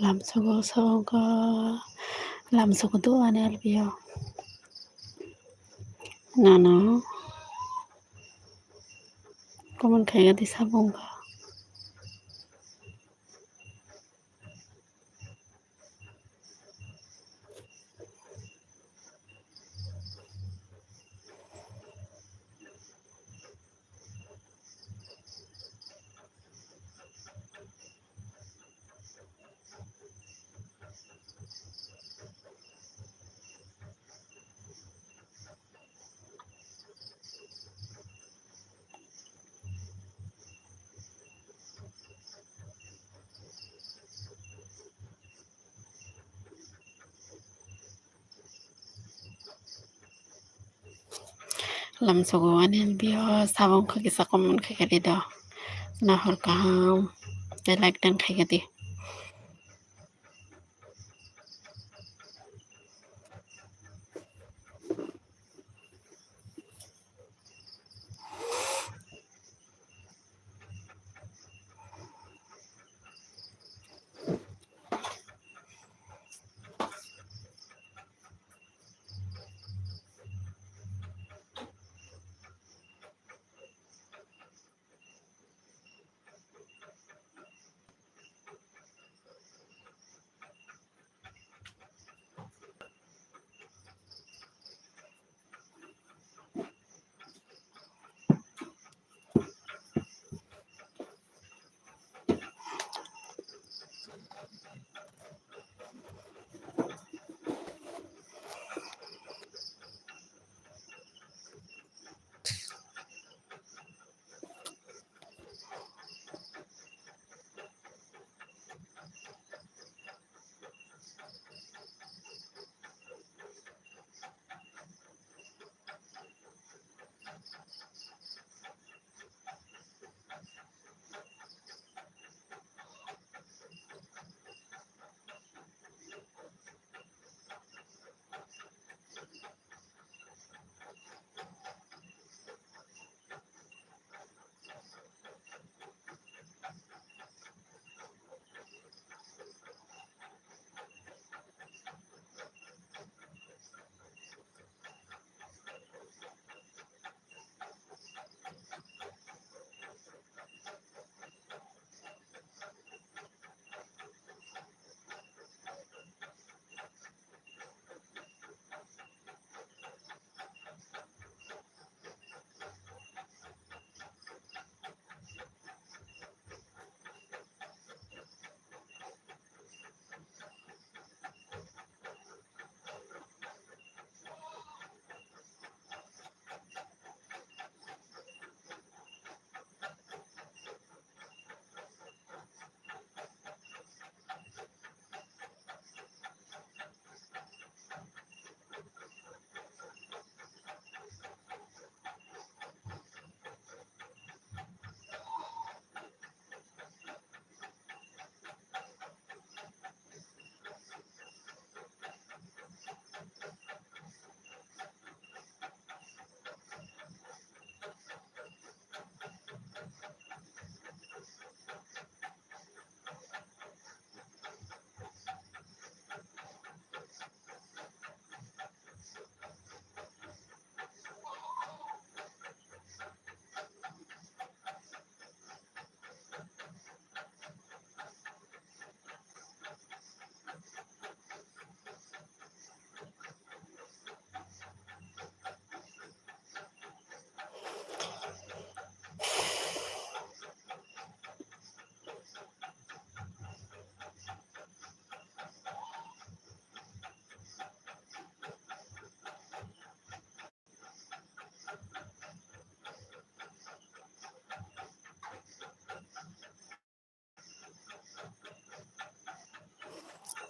Làm sao có làm sao có tu anh elvio nó có mình khay cái sabong ka làm sao có anh elvio sabong ka kisa ko mình khay cái đó na hor ka để like dan khay cái đi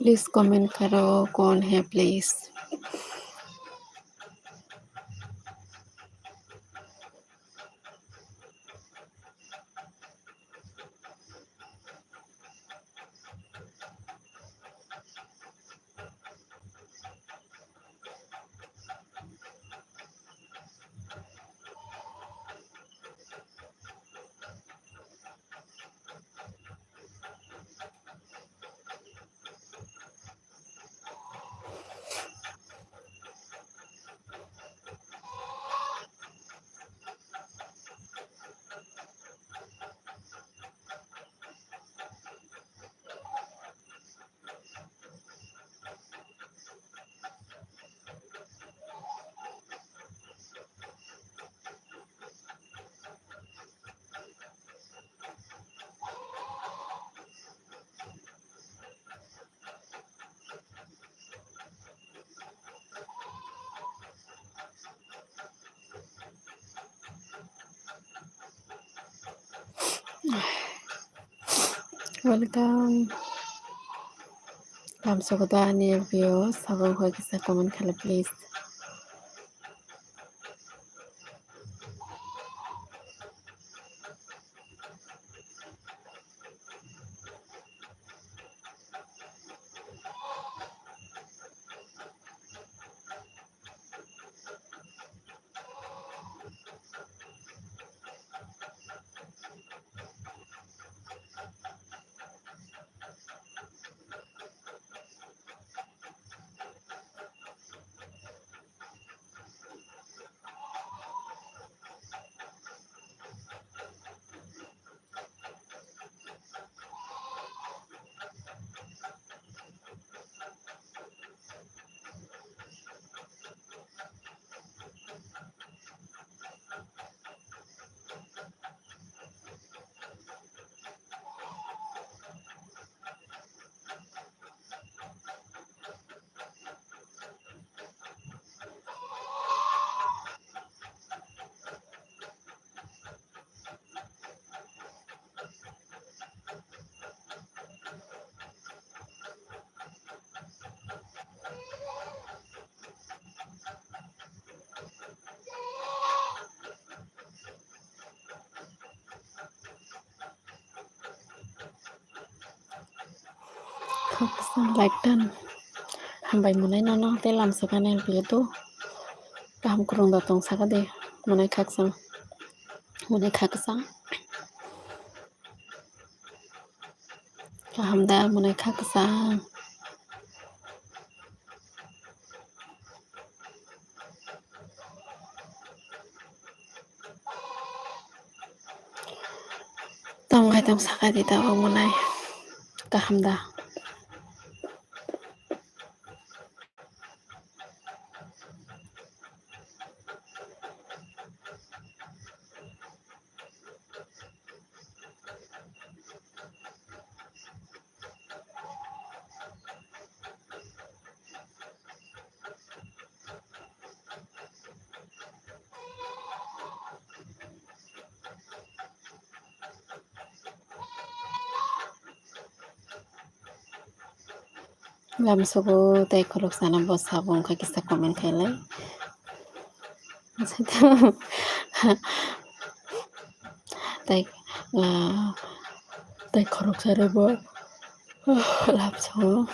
please comment करो कौन है please Welcome. Làm sao có anh view sabang ko kisa comment kala please. Like done. Hambai munai nana te làm sao anh view tu. Kaham kurung datang sakade munai kaksang. Munai kaksang. Kaham da munai kaksang. Tong hai tong sakade ta munai. Kaham da. Làm sao có tay khorok sana bos sabong ka kisa comment kala. Tay tay khorok sana bo. Làm sao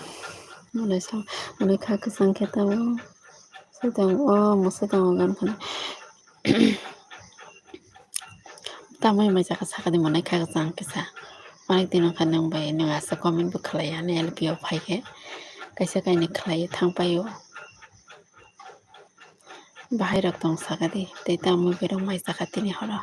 munai kaksang kita bo. Sedang mo sedang gan kan. Tamai mai jaka sakade munai kaksang kisa. Manai tinong kanang bay nang asa comment bu khalaya ne LPO phaike. Kaisa kaini khalaya thangpayo. Bahai rak tong sakade te tamu berong mai sakatini hora.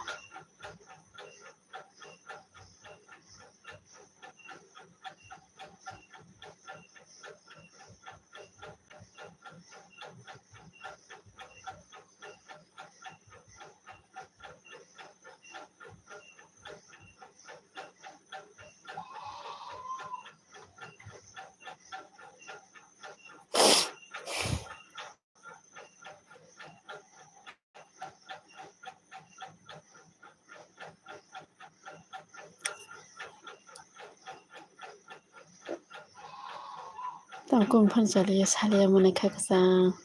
Tangkung phan chaliya saliya munai kaksang.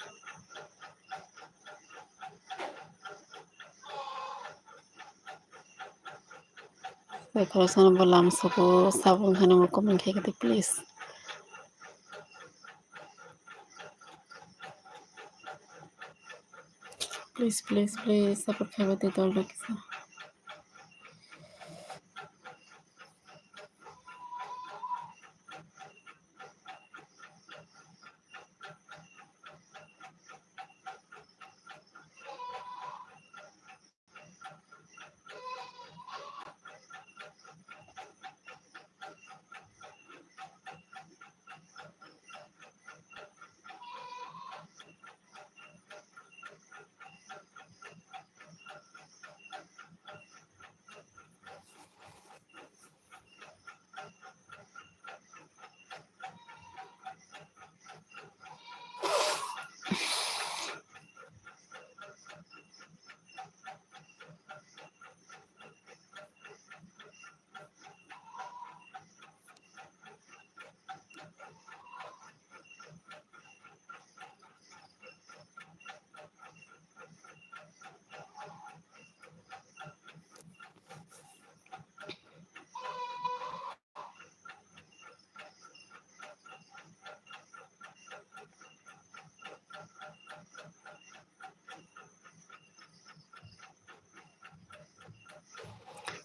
Tay khorok sana bo lam soko sabong kana mo comment khaike please. Please support khabate tol rakisa.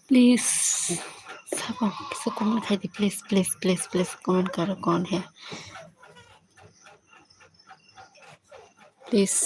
Please सब किसी comment खाई थी, please please please please comment करो कौन है please.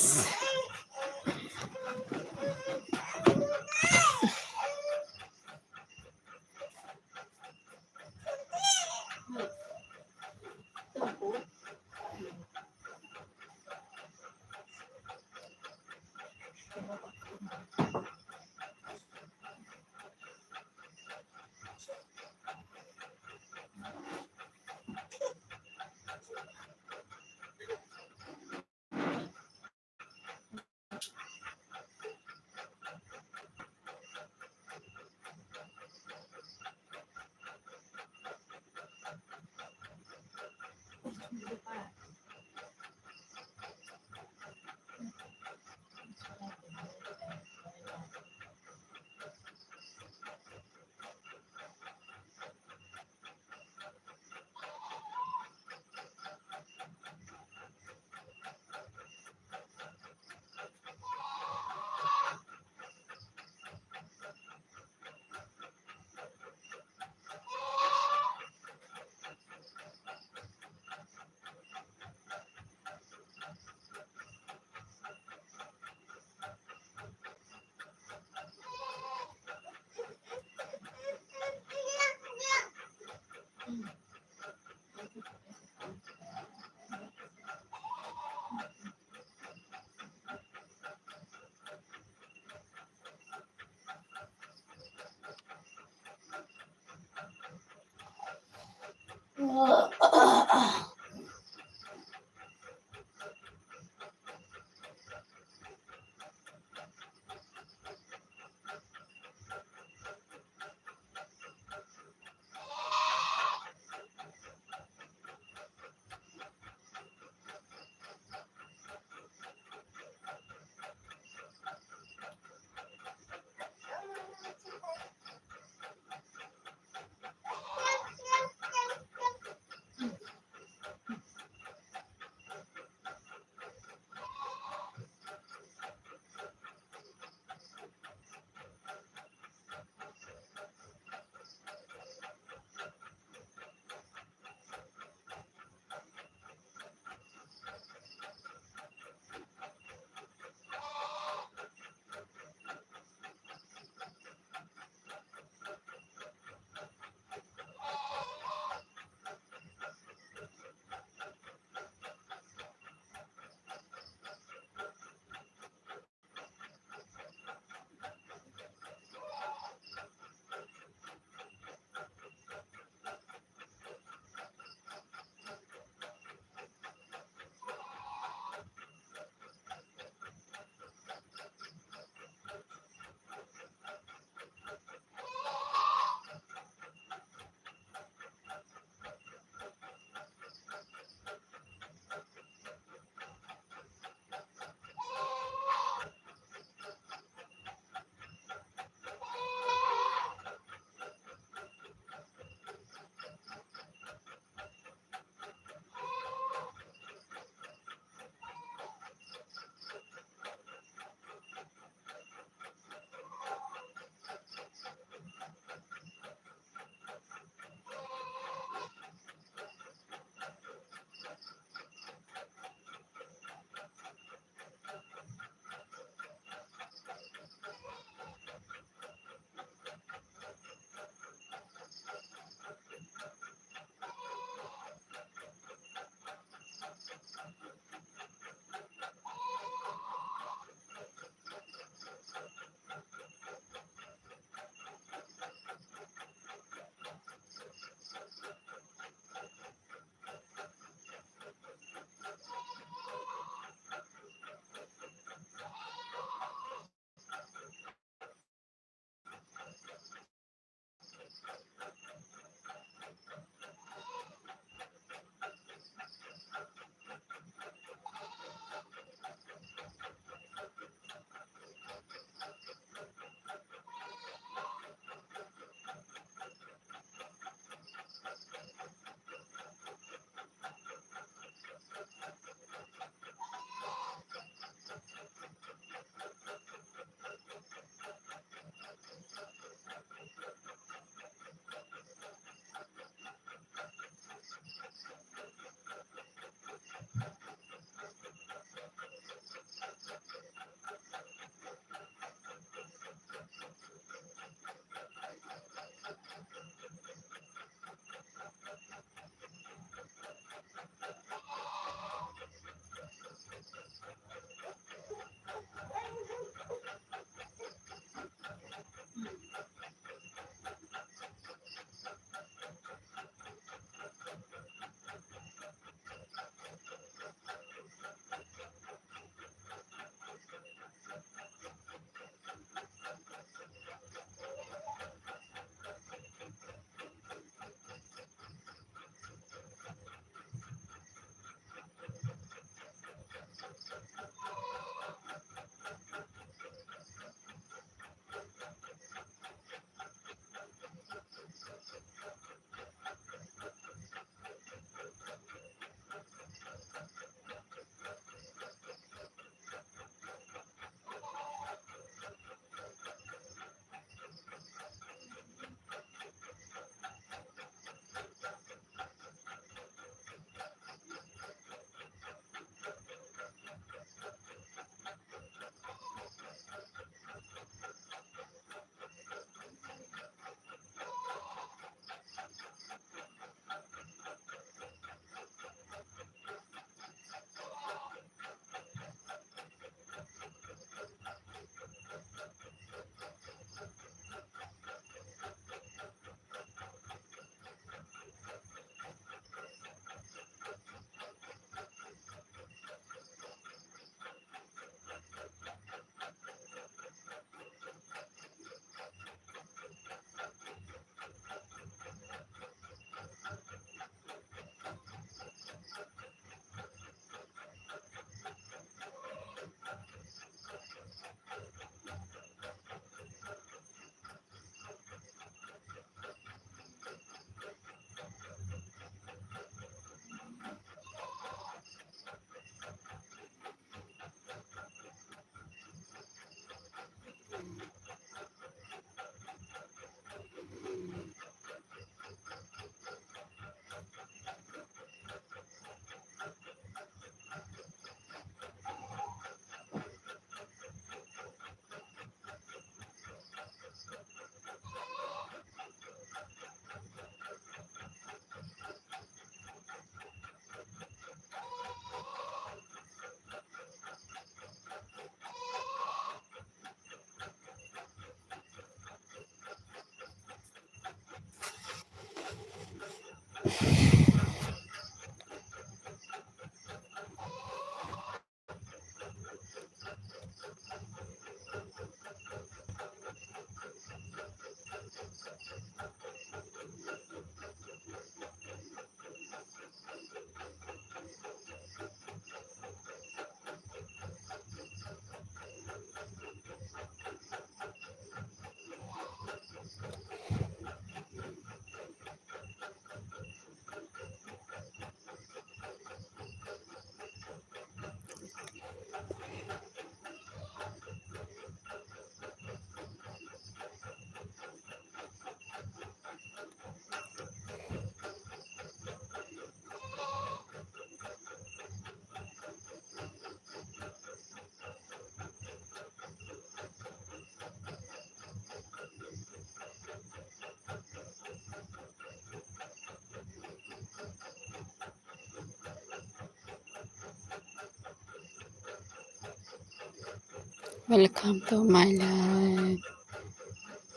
Welcome to my life.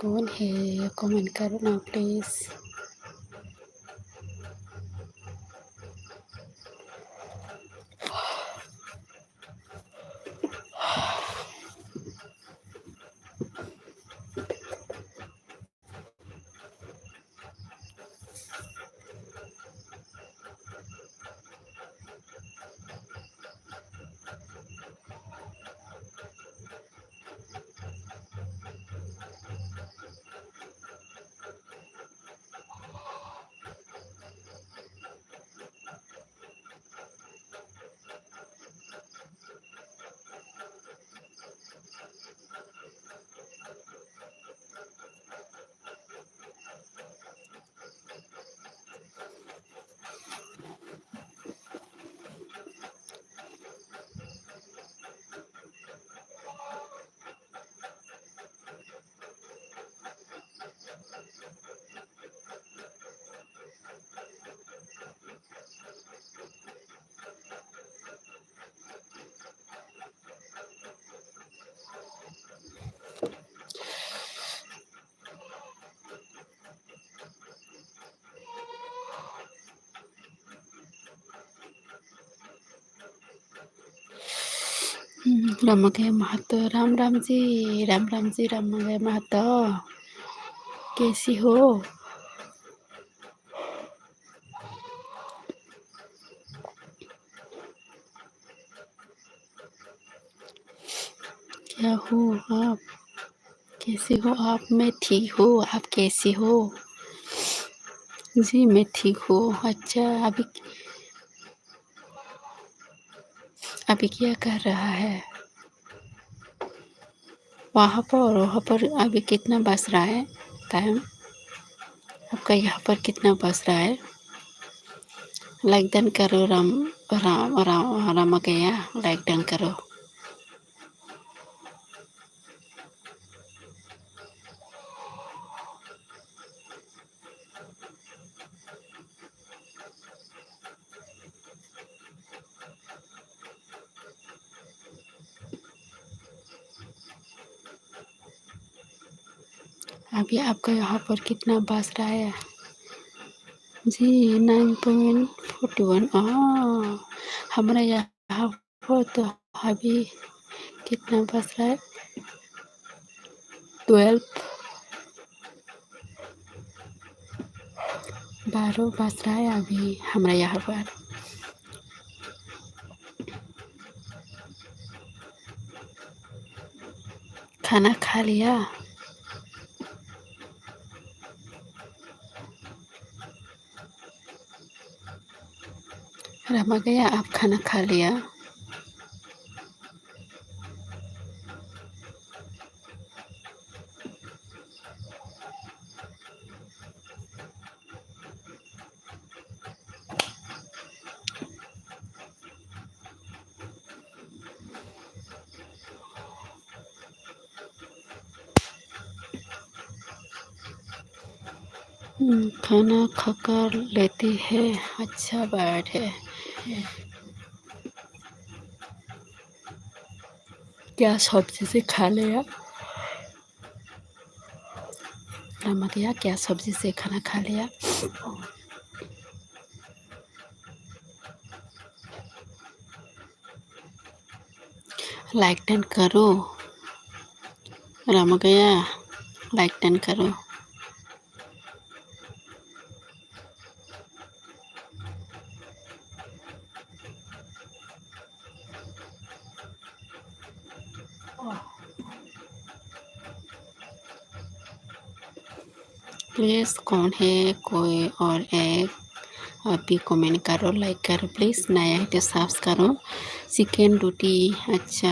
कौन है comment करो ना प्लीज़। रामगे महतो, राम राम जी, राम राम जी, रामगे महतो, कैसी हो? क्या हो आप? कैसे हो आप? मैं ठीक हूँ, आप कैसी हो? जी मैं ठीक हूँ। अच्छा, अभी क्या कर रहा है? वहाँ पर अभी कितना बज रहा है टाइम? आपका यहाँ पर कितना बज रहा है? लाइक डन करो राम राम राम राम गया, लाइक डन करो। अभी आपका यहाँ पर कितना बज रहा है? जी 9:41। हमारे यहाँ पर तो अभी कितना बज रहा है? 12, 12 बज रहा है अभी हमारे यहाँ पर। खाना खा लिया? रमा गया, आप खाना खा लिया? खाना खाकर लेती है। अच्छा बात है। क्या सब्जी से खा लिया? रमा गया, क्या सब्जी से खाना खा लिया? लाइक डन करो। राम गया, लाइक डन करो। प्लीज़ कौन है कोई और एक अभी कमेंट करो, लाइक करो प्लीज़। नया है तो सब्सक्राइब करो। चिकन रोटी, अच्छा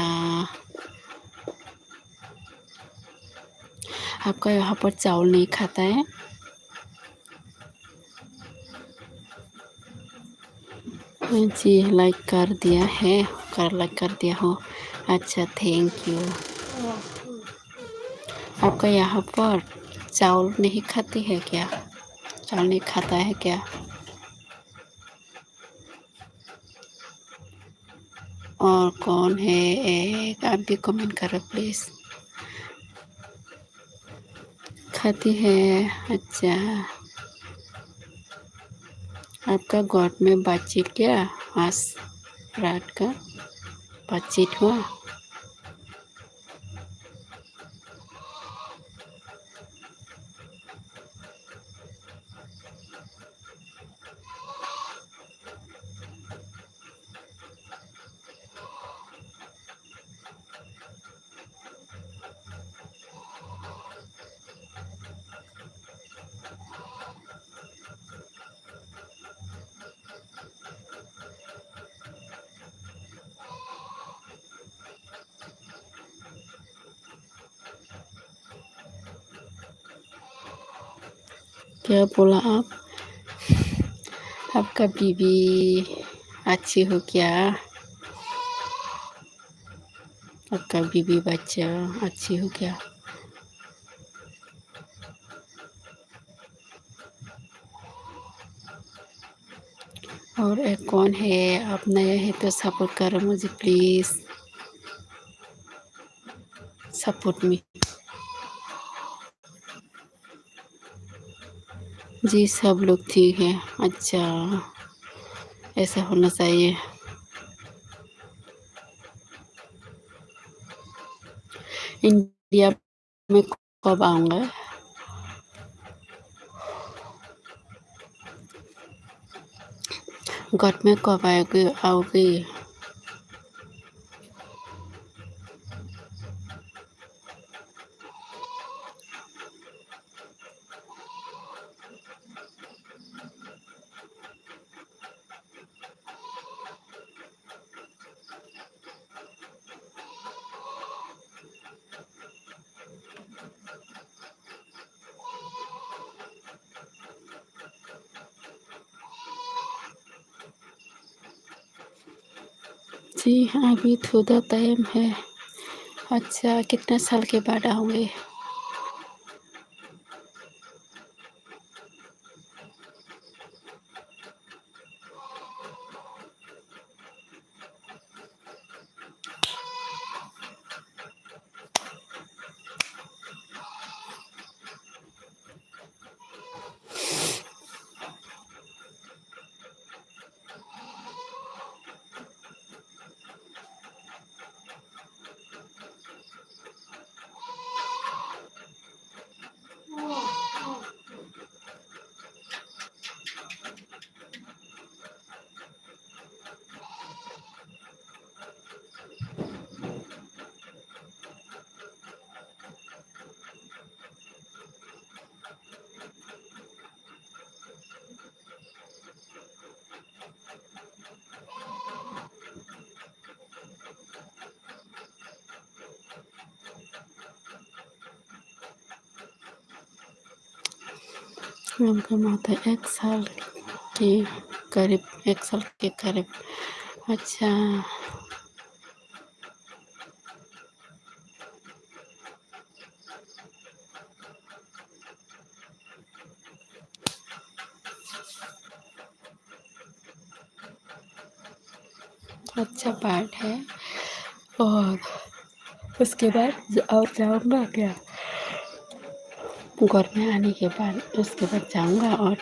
आपका यहाँ पर चावल नहीं खाता है? जी लाइक कर दिया है, लाइक कर दिया हो। अच्छा थैंक यू। आपका यहाँ पर चावल नहीं खाती है क्या? चावल नहीं खाता है क्या? और कौन है एक, आप भी कमेंट करो प्लीज़। खाती है, अच्छा। आपका गॉड में बातचीत क्या आज रात का बातचीत हुआ? क्या बोला आप? आपका बीवी अच्छी हो क्या? आपका बीवी बच्चा अच्छी हो क्या? और एक कौन है? आप नया है तो सपोर्ट करो मुझे प्लीज़। Support me. जी सब लोग ठीक है। अच्छा ऐसा होना चाहिए। इंडिया में कब आऊँगा? घर में कब आओगे आओगे? जी अभी थोड़ा टाइम है। अच्छा कितने साल के बाद आओगे? उनका माता 1 साल के करीब, 1 साल के करीब। अच्छा अच्छा बात है। और उसके बाद और जाऊँगा क्या? घर में आने के बाद उसके बाद जाऊँगा। और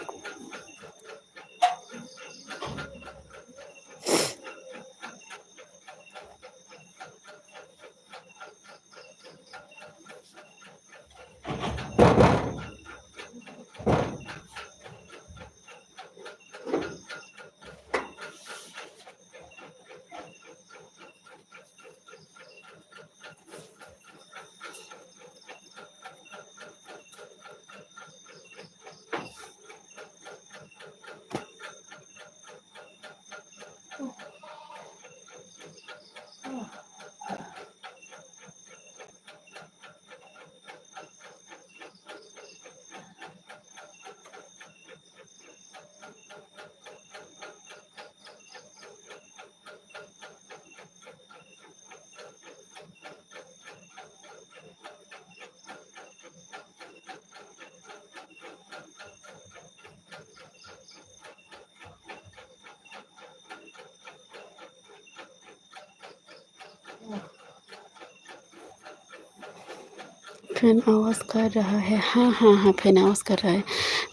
फैन आवाज़ कर रहा है। हाँ हाँ हाँ, फैन आवाज़ कर रहा है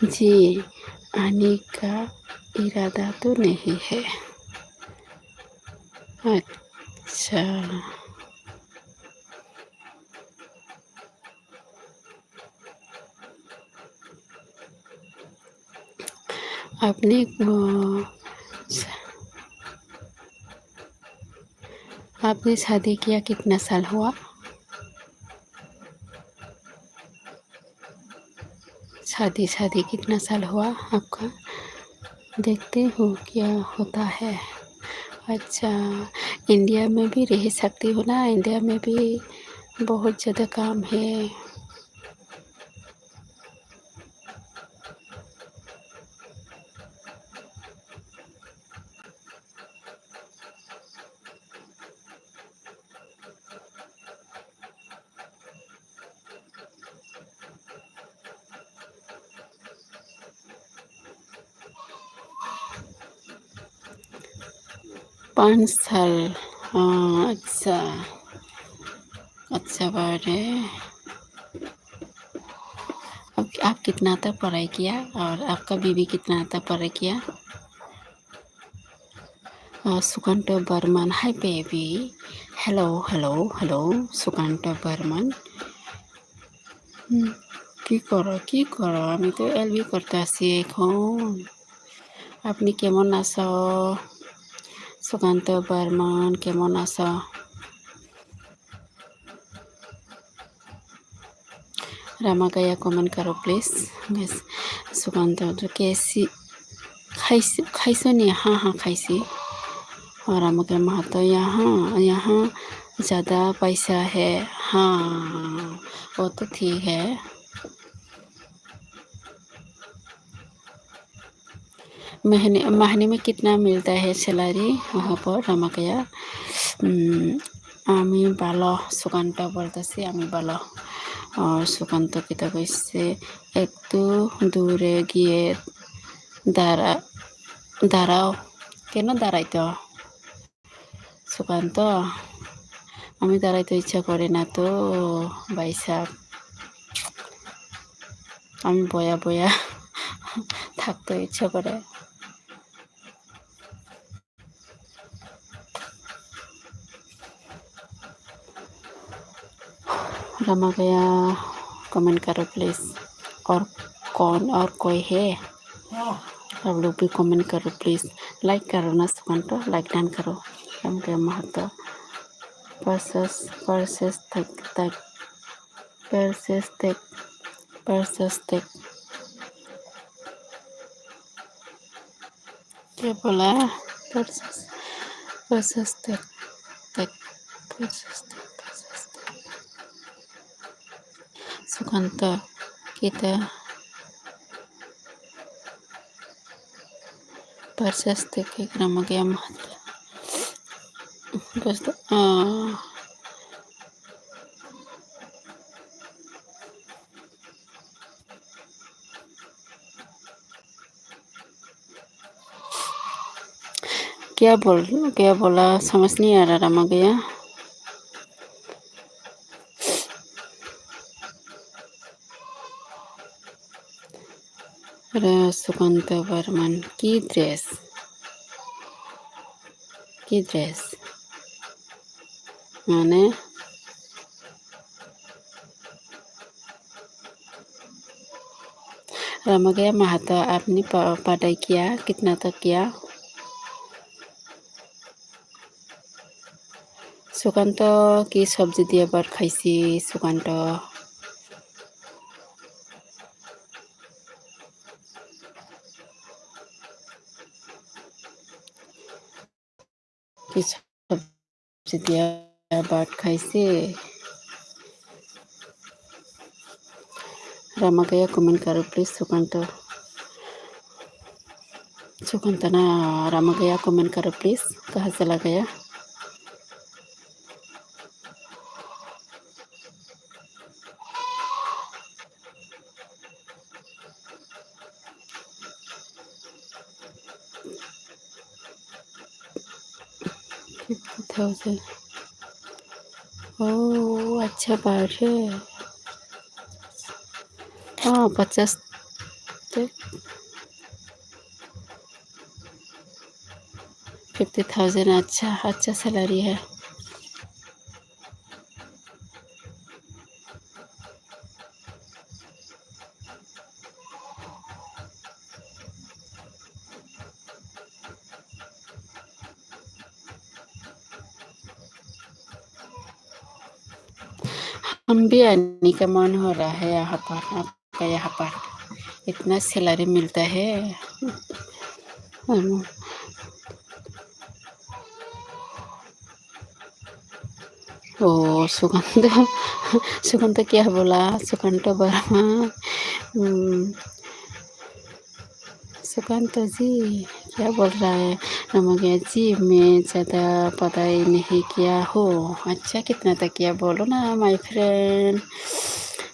जी। आने का इरादा तो नहीं है। अच्छा, आपने आपने शादी किया कितना साल हुआ? शादी कितना साल हुआ आपका? देखते हो क्या होता है। अच्छा, इंडिया में भी रह सकती हो ना, इंडिया में भी बहुत ज़्यादा काम है। 5 साल। हाँ, अच्छा, अच्छा बात है। अब आप कितना तक पढ़ाई किया और आपका बीवी कितना तक पढ़ाई किया? Sukanth Barman, hi baby. Hello hello hello, Sukanta Barman. কি করো? আমি তো এলবি করতে আসি এখন। আপনি কেমন আছো? সুকান্ত বর্মন কেমন আছো? रामागया कमेंट करो प्लीज। बस सुकांत जो कैसी खाइसो नहीं? हाँ हाँ खाइसी। और रामागया महतो यहाँ यहाँ ज़्यादा पैसा है। हाँ, वो तो ठीक है। महीने में कितना मिलता है सैलरी वहाँ पर रामागया? আমি ভালো, সুকান্ত বলতেছি আমি ভালো। আর সুকান্ত কিতা কইছে, একটু দূরে গিয়ে দাঁড়া দাঁড়াও। কেন দাঁড়াইতো সুকান্ত? আমি দাঁড়াইতে ইচ্ছা করে না তো ভাই সাহেব। আমি বয়া বয়া থাকতে ইচ্ছা করে। रमा गया कमेंट करो प्लीज़। और कौन और कोई है? आप लोग भी कमेंट करो प्लीज़। लाइक करो ना सुकांत, लाइक डन करो। रमा गया महत्व परसेस परसेस तक तक परसेस तक परसेस तक क्या बोला? परसेस परसेस तक तक परसेस तक सुकांत kita परसेस तक एक रमा गया महत्व बस। क्या बोला समझ नहीं आ रहा रमा गया। सुकांत बर्मन की ड्रेस माने रमा गया महतो आपने पढ़ाई किया कितना तक किया? सुकांत की सब्जी दिए बर खाइसी सुकांत? की सब्जी दिए बर खाइसी? रमा गया कमेंट करो प्लीज सुकांत। सुकांत ना रमा गया कमेंट करो प्लीज। कहाँ चला गया? ओह अच्छा बात है। हाँ 50 तक 50,000 अच्छा अच्छा सैलरी है। हम भी आने का मन हो रहा है यहाँ पर, आपका यहाँ पर इतना सैलरी मिलता है। हम ओ सुगंध सुगंध क्या बोला, सुगंध वर्मा। सुकांत जी क्या बोल रहा है? रमगया जी मैं ज़्यादा पढ़ाई नहीं किया हो। अच्छा कितना तक किया बोलो ना my friend,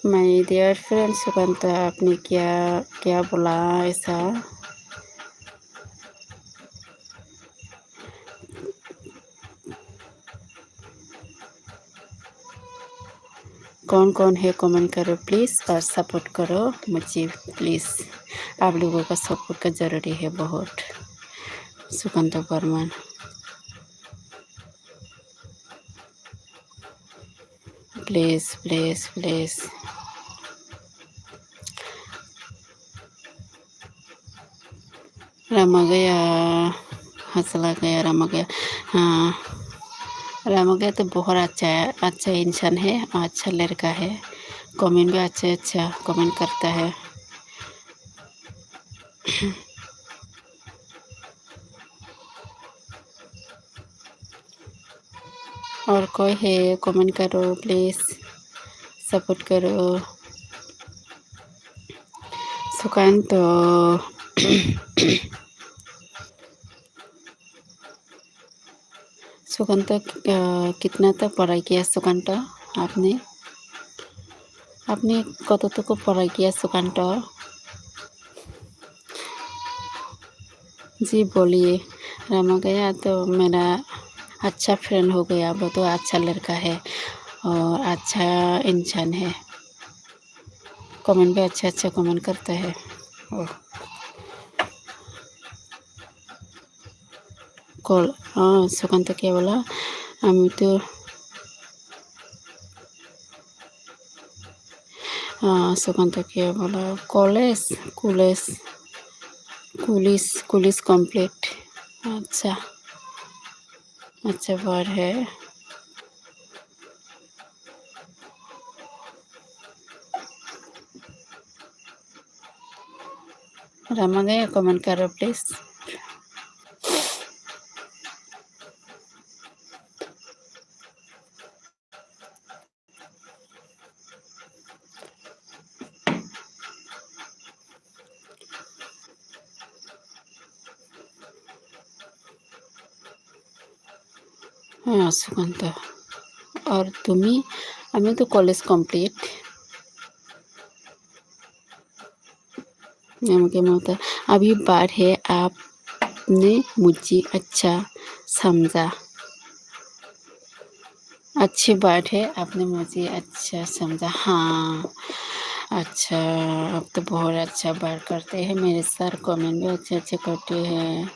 my dear friend. Sukant आपने क्या क्या बोला ऐसा? कौन कौन है कमेंट करो प्लीज़ और सपोर्ट करो मुझे प्लीज़। आप लोगों का सपोर्ट का ज़रूरी है बहुत। Sukant Barman please please please. रमा गया, हंसला गया, रमा गया। हाँ रमा गया तो बहुत अच्छा है, अच्छा इंसान है, अच्छा लड़का है। कमेंट भी अच्छा अच्छा कमेंट करता है। और कोई है कमेंट करो प्लीज़, सपोर्ट करो। सुकांत तो सुकांत कितना तक पढ़ाई किया सुकांत? आपने आपने কতটুকু पढ़ाई किया सुकांत? जी बोलिए। रमा गया तो मेरा अच्छा फ्रेंड हो गया, वो तो अच्छा लड़का है और अच्छा इंसान है। कमेंट भी अच्छा अच्छा कमेंट करता है। ओ कॉल हाँ सुकांत क्या बोला? আমি তো हाँ सुकांत क्या बोला? College college police complete. अच्छा अच्छा वर्ड है। रमा गया कमेंट करो प्लीज़। हाँ सुकांत और तुम्हें? আমি তো কলেজ কমপ্লিট। আমাকে মমता अभी बात है आपने मुझे अच्छा समझा। अच्छी बात है आपने मुझे अच्छा समझा। हाँ अच्छा, आप तो बहुत अच्छा बात करते हैं, मेरे सर कमेंट भी अच्छे अच्छे करते हैं।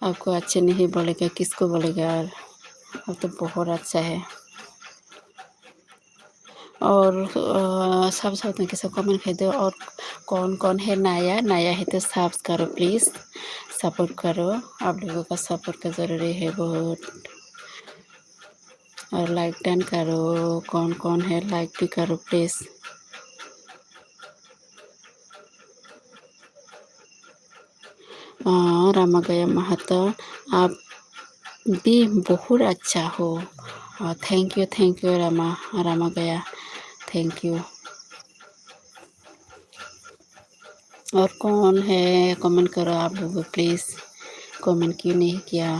आपको अच्छे नहीं बोलेगा किसको बोलेगा? आप तो बहुत अच्छा है। और सब सब के सब कमेंट कर दो। और कौन कौन है नया नया है तो सब्स करो प्लीज़, सपोर्ट करो। आप लोगों का सपोर्ट का ज़रूरी है बहुत। और लाइक डन करो। कौन कौन है लाइक भी करो प्लीज़। रमा गया महतो आप भी बहुत अच्छा हो। थैंक यू रमा गया थैंक यू। और कौन है कमेंट करो आप लोग प्लीज़। कमेंट क्यों नहीं किया?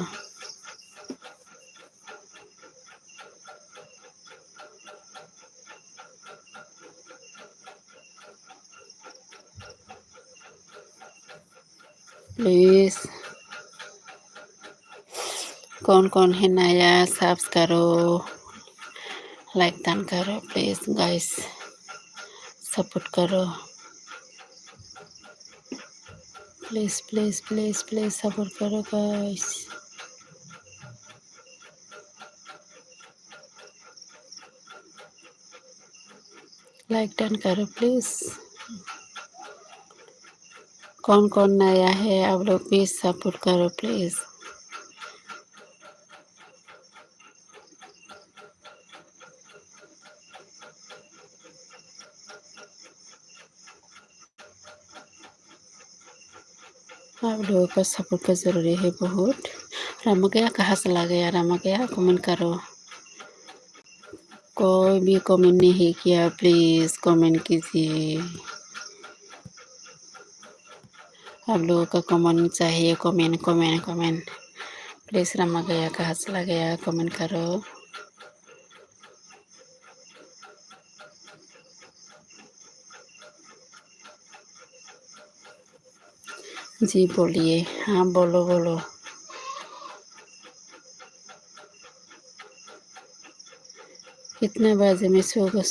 प्लीज़ कौन कौन है नया सब्स करो। लाइक दान करो प्लीज़ गाइस, सपोर्ट करो please please please please support करो गाइस। लाइक डन करो प्लीज़। कौन कौन नया है आप लोग भी सपोर्ट करो प्लीज़। आप लोगों का सपोर्ट का ज़रूरी है बहुत। रामा गया कहाँ से ला गया? रामा गया कमेंट करो। कोई भी कमेंट नहीं किया, प्लीज़ कमेंट कीजिए। आप लोगों का कमेंट चाहिए, comment comment comment. Please Rama गया कहाँ से ला गया कमेंट करो। जी बोलिए, हाँ बोलो बोलो। कितने बजे में सोएगा?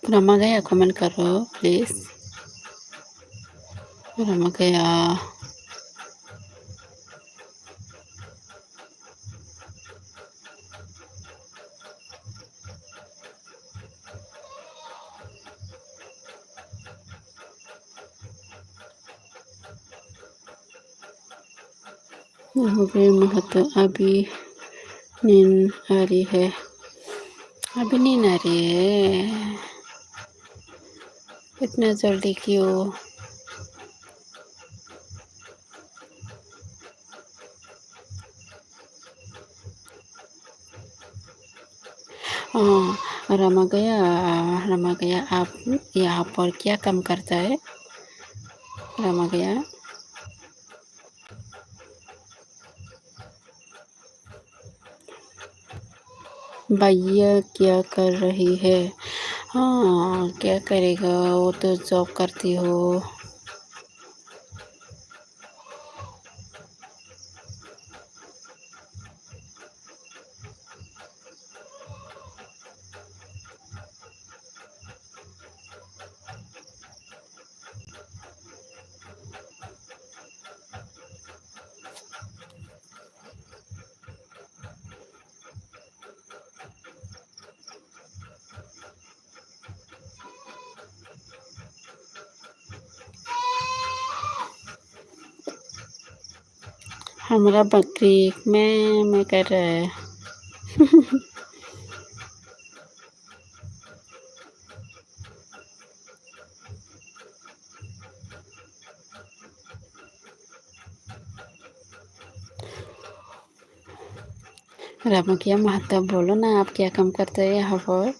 रमा गया कमेंट करो प्लीज़। रमा गया। महतो अभी नींद आ रही है। अभी नींद आ रही है, इतना जल्दी क्यों? रमा गया आप यहाँ पर क्या काम करता है? रमा गया भैया क्या कर रही है? हाँ क्या करेगा, वो तो जॉब करती हो। हमारा बकरी मैं कर रहा है। रामकिया महताब बोलो ना, आप क्या काम करते हैं यहाँ पर?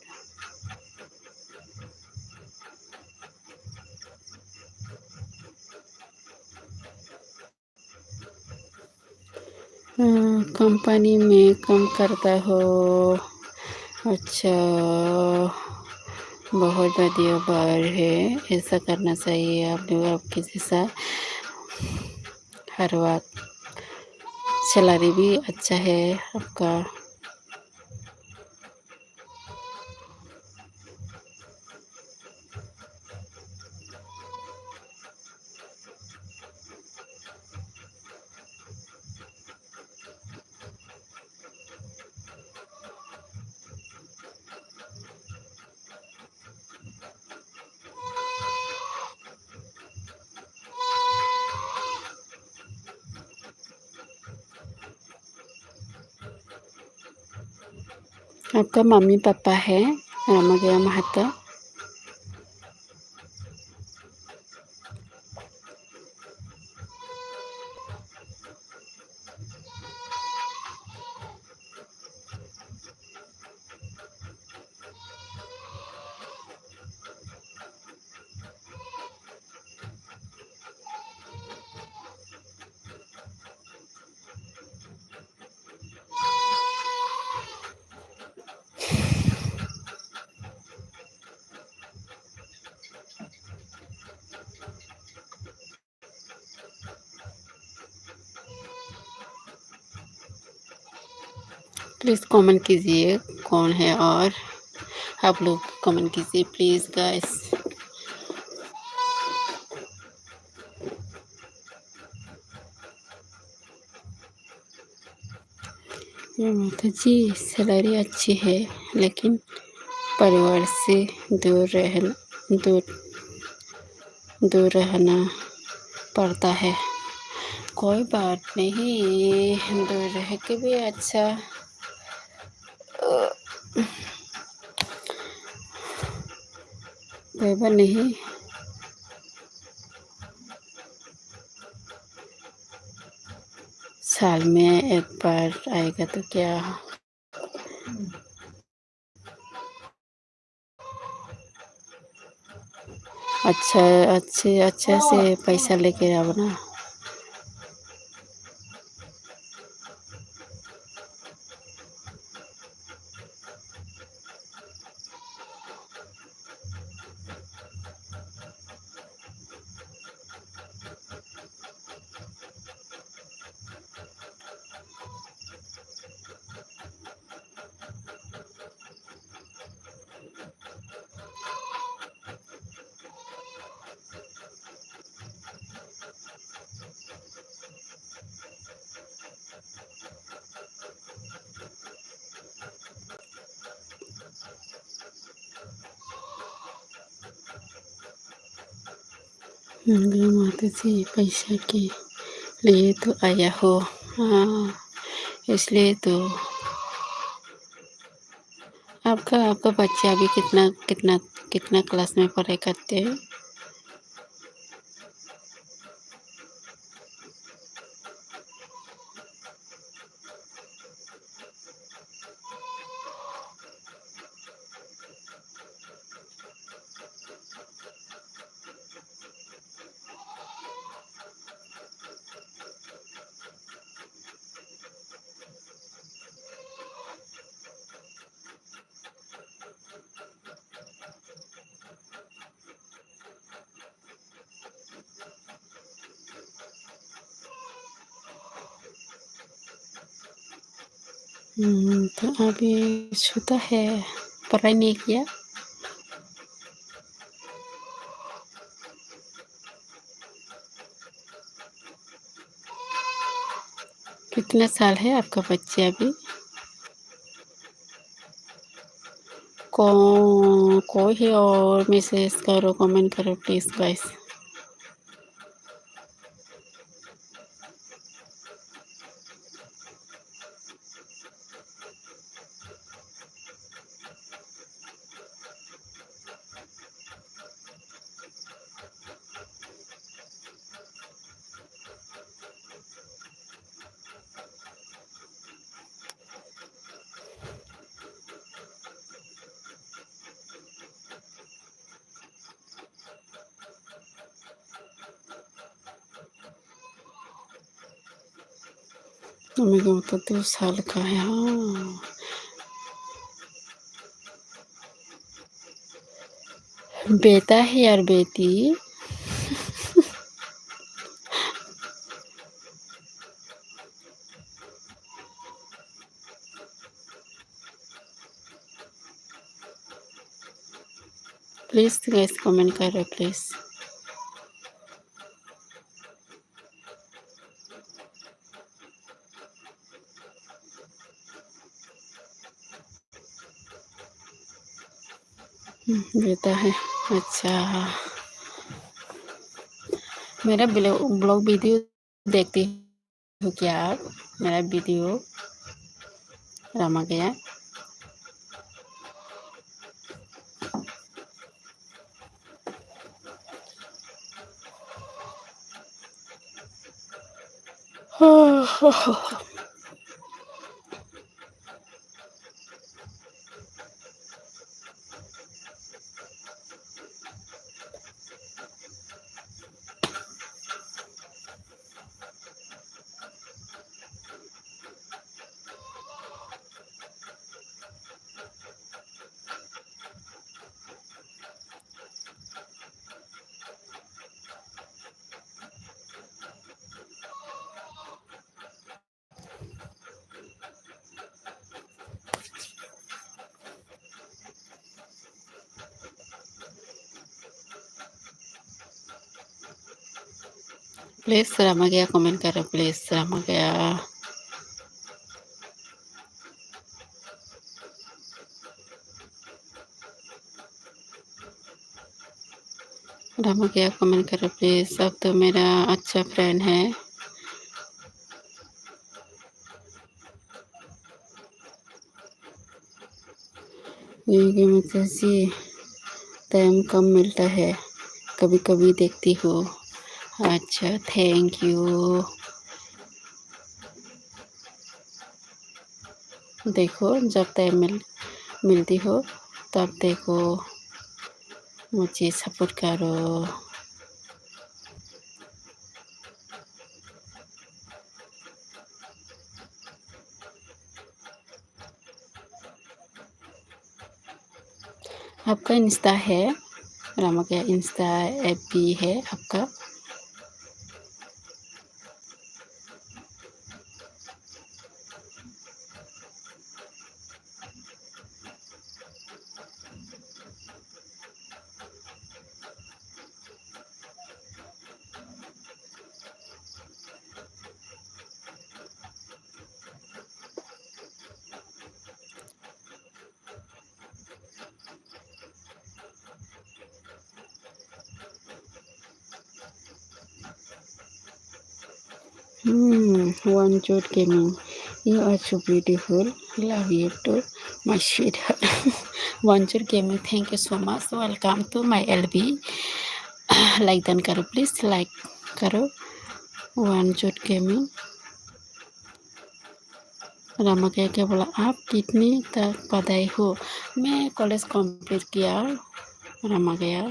कंपनी में काम करता हो? अच्छा, बहुत बढ़िया बात है, ऐसा करना चाहिए। आपके जैसा हर वक्त सैलरी भी अच्छा है आपका। आपका मम्मी पापा है रामगया महतो। प्लीज़ कमेंट कीजिए कौन है, और आप लोग कमेंट कीजिए प्लीज़ गाइस। माता जी सैलरी अच्छी है, लेकिन परिवार से दूर रह दूर दूर रहना पड़ता है। कोई बात नहीं, दूर रह के भी अच्छा। कोई बात नहीं, साल में एक बार आएगा तो क्या। अच्छा से पैसा लेके आओ ना। माता जी पैसा के लिए तो आया हो। हाँ, इसलिए तो। आपका बच्चा अभी कितना कितना कितना क्लास में पढ़ाई करते हैं? तो अभी छोटा है, पढ़ाई नहीं किया। कितना साल है आपका बच्चा अभी? कोई है और मैसेज करो, कमेंट करो प्लीज़ गाइस। मेरे को तो 2 साल का है। हाँ, बेटा है यार बेटी। प्लीज़ गाइस कमेंट करो प्लीज़। बेटा है, अच्छा। मेरा ब्लॉग वीडियो देखती हो क्या आप? मेरा वीडियो रामा गया। प्लीज़ रमा गया कमेंट करो, प्लीज़ रमा गया। रमा गया कमेंट करो प्लीज़। अब तो मेरा अच्छा फ्रेंड है। क्योंकि मुझे सी टाइम कम मिलता है, कभी कभी देखती हूँ। अच्छा, थैंक यू। देखो, जब टाइम मिलती हो तब देखो, मुझे सपोर्ट करो। आपका इंस्टा है? रमा का इंस्टा एफबी है आपका? One Jode Gaming, you are so beautiful. Love you too, my sweetheart. One Jode Gaming, thank you so much. Welcome to my LB. Like done करो प्लीज़, लाइक करो। One Jode Gaming। Rama क्या बोला, आप कितनी तक पढ़ाई हो? मैं कॉलेज कंप्लीट किया। रमा गया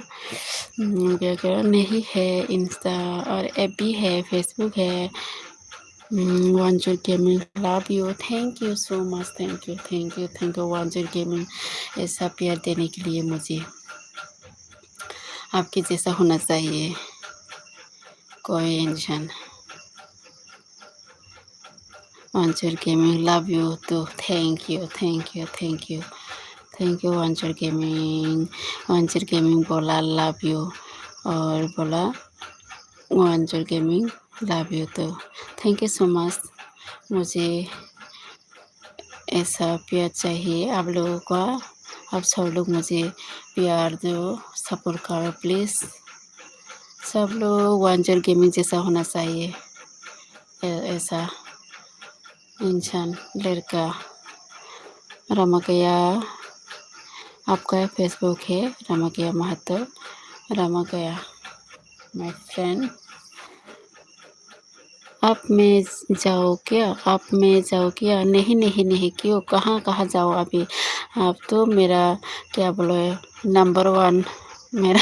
क्या नहीं है, इंस्टा और एफ भी है, फेसबुक है। वन जोर gaming, love you, thank you so much, thank you thank you thank you one जोर गेमिंग, ऐसा प्यार देने के लिए। मुझे आपके जैसा होना चाहिए कोई इंसान। वन जोर gaming, love you too, thank you thank you thank you thank you one जोर गेमिंग। वन जोर गेमिंग बोला लव यू, और बोला वन जोर gaming love you too, thank you so much. मुझे ऐसा प्यार चाहिए आप लोगों का। आप सब लोग मुझे प्यार दो, सपोर्ट करो प्लीज़। सब लोग वन जोर गेमिंग जैसा होना चाहिए, ऐसा इंसान लड़का। रमकया, आपका फेसबुक है रमकया महतो। रमकया माय फ्रेंड, आप में जाओ क्या? आप में जाओ क्या? नहीं नहीं नहीं, क्यों? कहाँ कहाँ जाओ अभी? आप तो मेरा क्या बोलो, नंबर वन मेरा।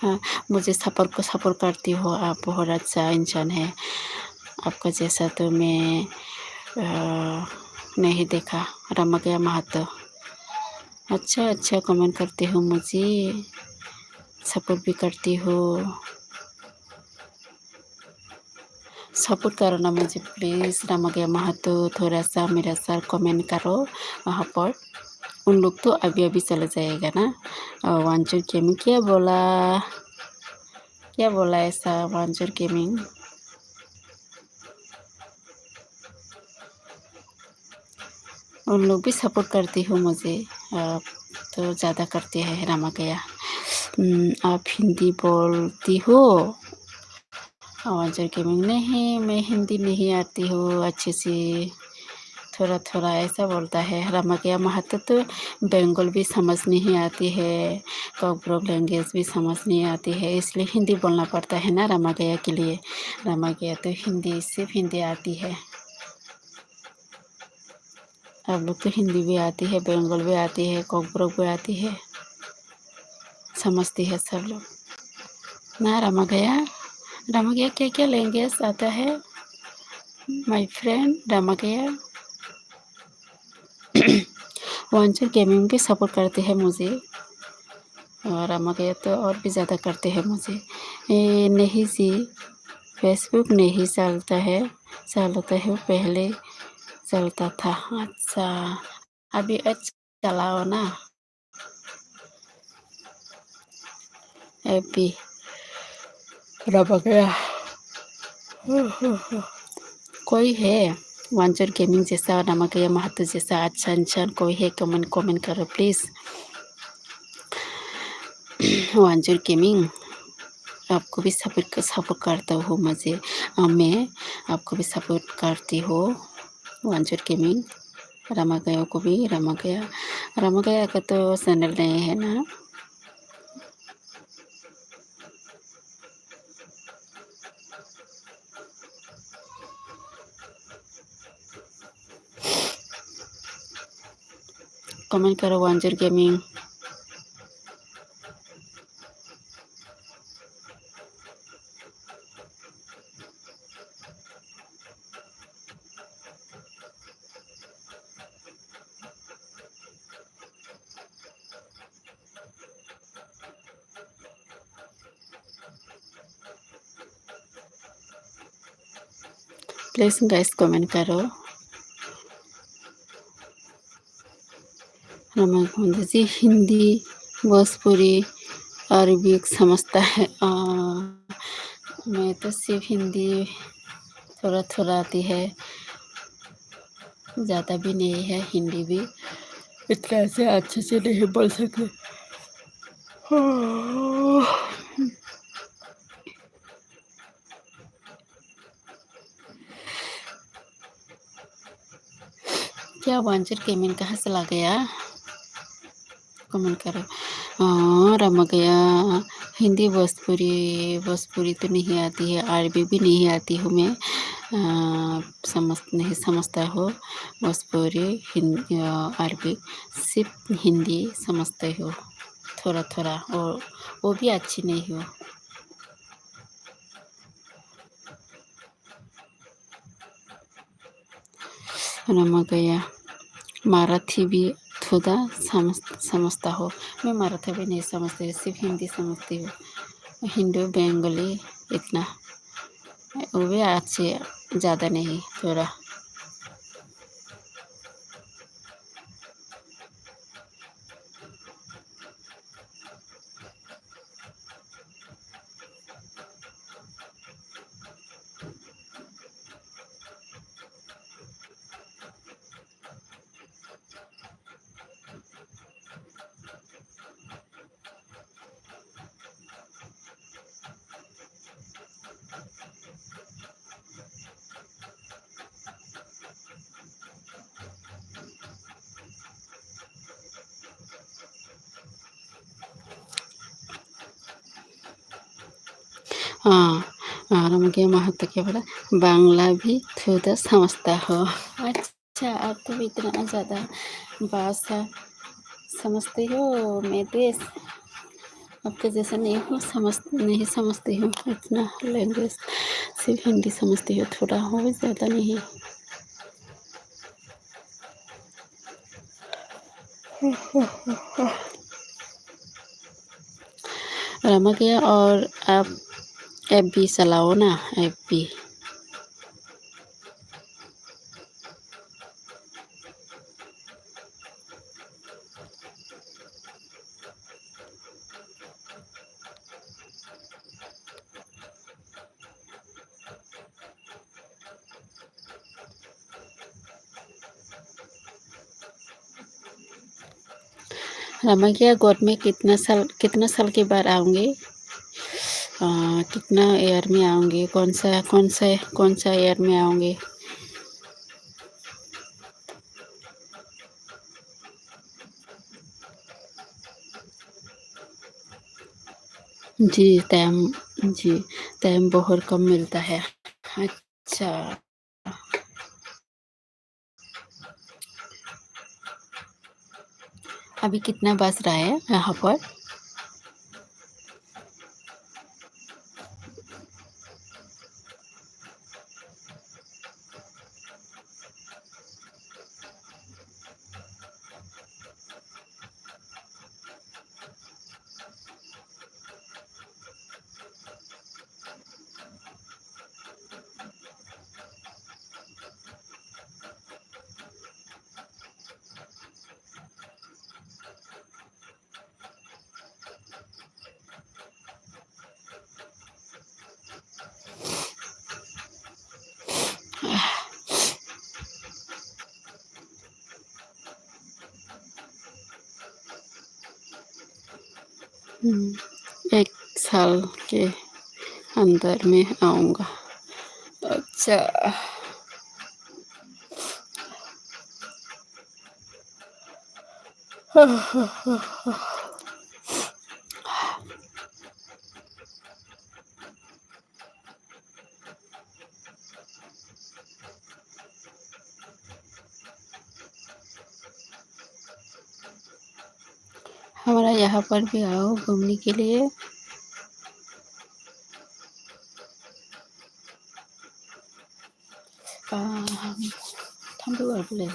हाँ, मुझे सपोर्ट करती हो आप, बहुत अच्छा इंसान है। आपका जैसा तो मैं नहीं देखा। रमगया महतो, अच्छा अच्छा कमेंट करती हो, मुझे सपोर्ट भी करती हो। सपोर्ट करो ना मुझे प्लीज़। रमगया महतो, थोड़ा सा मेरा सर कमेंट करो वहाँ पर। उन लोग तो अभी अभी चले जाएगा ना। वांचूर गेमिंग क्या बोला ऐसा? वांचूर गेमिंग, उन लोग भी सपोर्ट करती हो मुझे। आप तो ज़्यादा करते हैं रमगया। आप हिंदी बोलती हो? वांचूर गेमिंग, नहीं मैं हिंदी नहीं आती हूँ अच्छे से, थोड़ा थोड़ा ऐसा बोलता है। रमैया महतो तो बंगाल भी समझ नहीं आती है, कोकबोरोक लैंग्वेज भी समझ नहीं आती है, इसलिए हिंदी बोलना पड़ता है ना रमैया के लिए। रमैया तो हिंदी सिर्फ हिंदी आती है। आप लोग तो हिंदी भी आती है, बंगाल भी आती है, कोकबोरोक भी आती है, समझती है सब लोग ना रमैया। रमैया क्या क्या लैंग्वेज आता है माय फ्रेंड रमैया। वांचर गेमिंग भी सपोर्ट करते हैं मुझे, और रमैया तो और भी ज़्यादा करते हैं मुझे। नहीं जी, फेसबुक नहीं चलता है, पहले चलता था। अच्छा, अभी चलाओ ना ऐप भी रमैया। कोई है वांचर गेमिंग जैसा, रमैया महतो जैसा अच्छा इंसान कोई है? कमेंट करो प्लीज़। वांचर गेमिंग आपको भी सपोर्ट करता हूँ मुझे, मैं आपको भी सपोर्ट करती हूँ। वांचर गेमिंग रमैया को भी। रमैया का तो चैनल नहीं है ना। कमेंट करो वांचर गेमिंग। प्लीज़ गाइस कमेंट करो। रमैया जी हिंदी, भोजपुरी, अरबिक समझता है। मैं तो सिर्फ हिंदी थोड़ा थोड़ा आती है, ज़्यादा भी नहीं है। हिंदी भी इतना से अच्छे से नहीं बोल सकते। क्या वांचर गेमिंग कहाँ चला गया? कमेंट करो। रमैया हिंदी भोजपुरी तो नहीं आती है, अरबी भी नहीं आती हूँ मैं। नहीं समझता हो भोजपुरी, हिंदी, अरबी, सिर्फ हिंदी समझते हो थोड़ा थोड़ा, और वो भी अच्छी नहीं हो। रमैया मराठी भी थोड़ा समझता हो। मैं मराठी भी नहीं समझती, सिर्फ हिंदी समझती हूँ। हिंदी बंगाली इतना, वो भी अच्छे, ज़्यादा नहीं, थोड़ा। हाँ, रमैया महतो क्या बोला? बांग्ला भी थोड़ा समझता हो। अच्छा, आपको भी इतना ज़्यादा भाषा समझते हो? मैं तो आपके जैसा नहीं समझती हूँ इतना लैंग्वेज, सिर्फ हिंदी समझती हूँ थोड़ा, हो ज़्यादा नहीं। रमैया और आप ऐप भी चलाओ ना, ऐप भी। रमैया गॉड में कितना साल के बाद आऊँगे? कितना ईयर में आऊँगी? कौन सा ईयर में आऊँगी? जी, जी, टाइम बहुत कम मिलता है। अच्छा, अभी कितना बज रहा है यहाँ पर? हुँ, 1 साल के अंदर में आऊँगा। अच्छा। हमारा यहाँ पर भी आओ घूमने के लिए। हम थांबू बोले।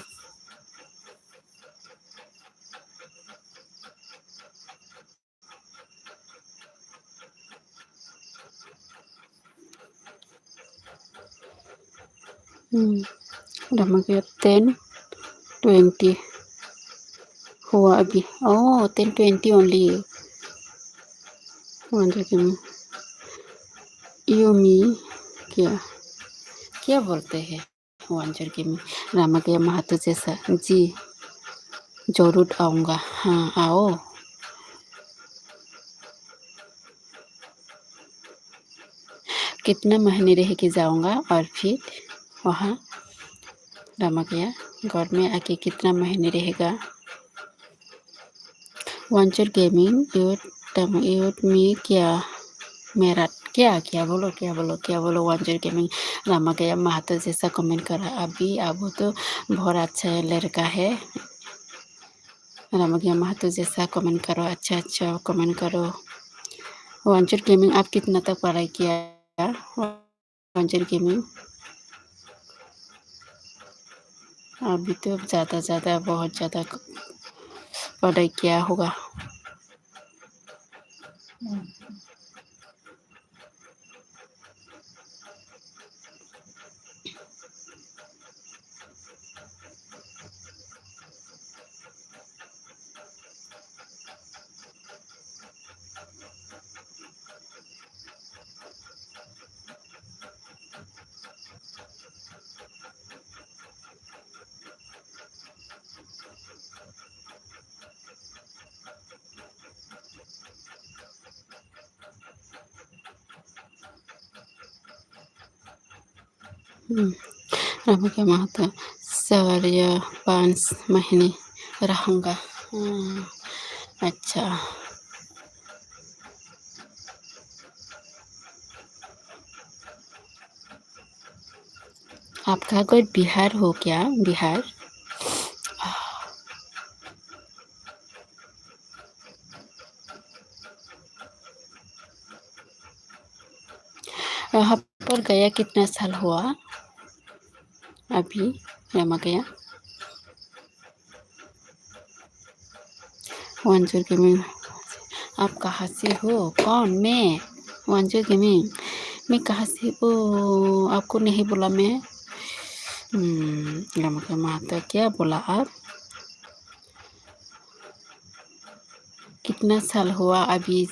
रमगया 10:20 हुआ अभी। ओह! 10:20 ओनली। वंडर गेमिंग यूमी क्या क्या बोलते हैं वंडर गेमिंग? रामगया महतो जैसा। जी, ज़रूर आऊँगा। हाँ, आओ। कितना महीने रह के जाऊँगा और फिर वहाँ रामगया गॉड में आके कितना महीने रहेगा? वंचर गेमिंग यूथ में क्या मेरा क्या बोलो वंचर गेमिंग रामगया महतो जैसा कमेंट करा अभी अब तो बहुत अच्छा लड़का है। रामगया महतो जैसा कमेंट करो। अच्छा अच्छा कमेंट करो। वंचर गेमिंग आप कितना तक पढ़ाई किया? वंचर गेमिंग अभी तो ज़्यादा बहुत ज़्यादा पढ़ाई किया होगा। रामगया महतो 4 या 5 महीने रहूँगा। अच्छा। आपका कोई बिहार हो क्या? बिहार? वहाँ पर गया कितना साल हुआ अभी रामगया? वंचर गेमिंग आप कहाँ से हो? कौन? मैं? वंचर गेमिंग मैं कहाँ से? ओ आपको नहीं बोला मैं। रामगया महतो क्या बोला आप? कितना साल हुआ अभी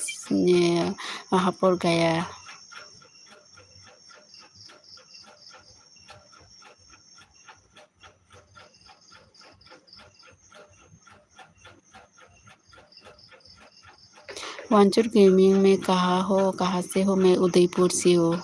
वहाँ पर गया? वंचर गेमिंग में कहाँ हो? कहाँ से हो? मैं उदयपुर से हूँ।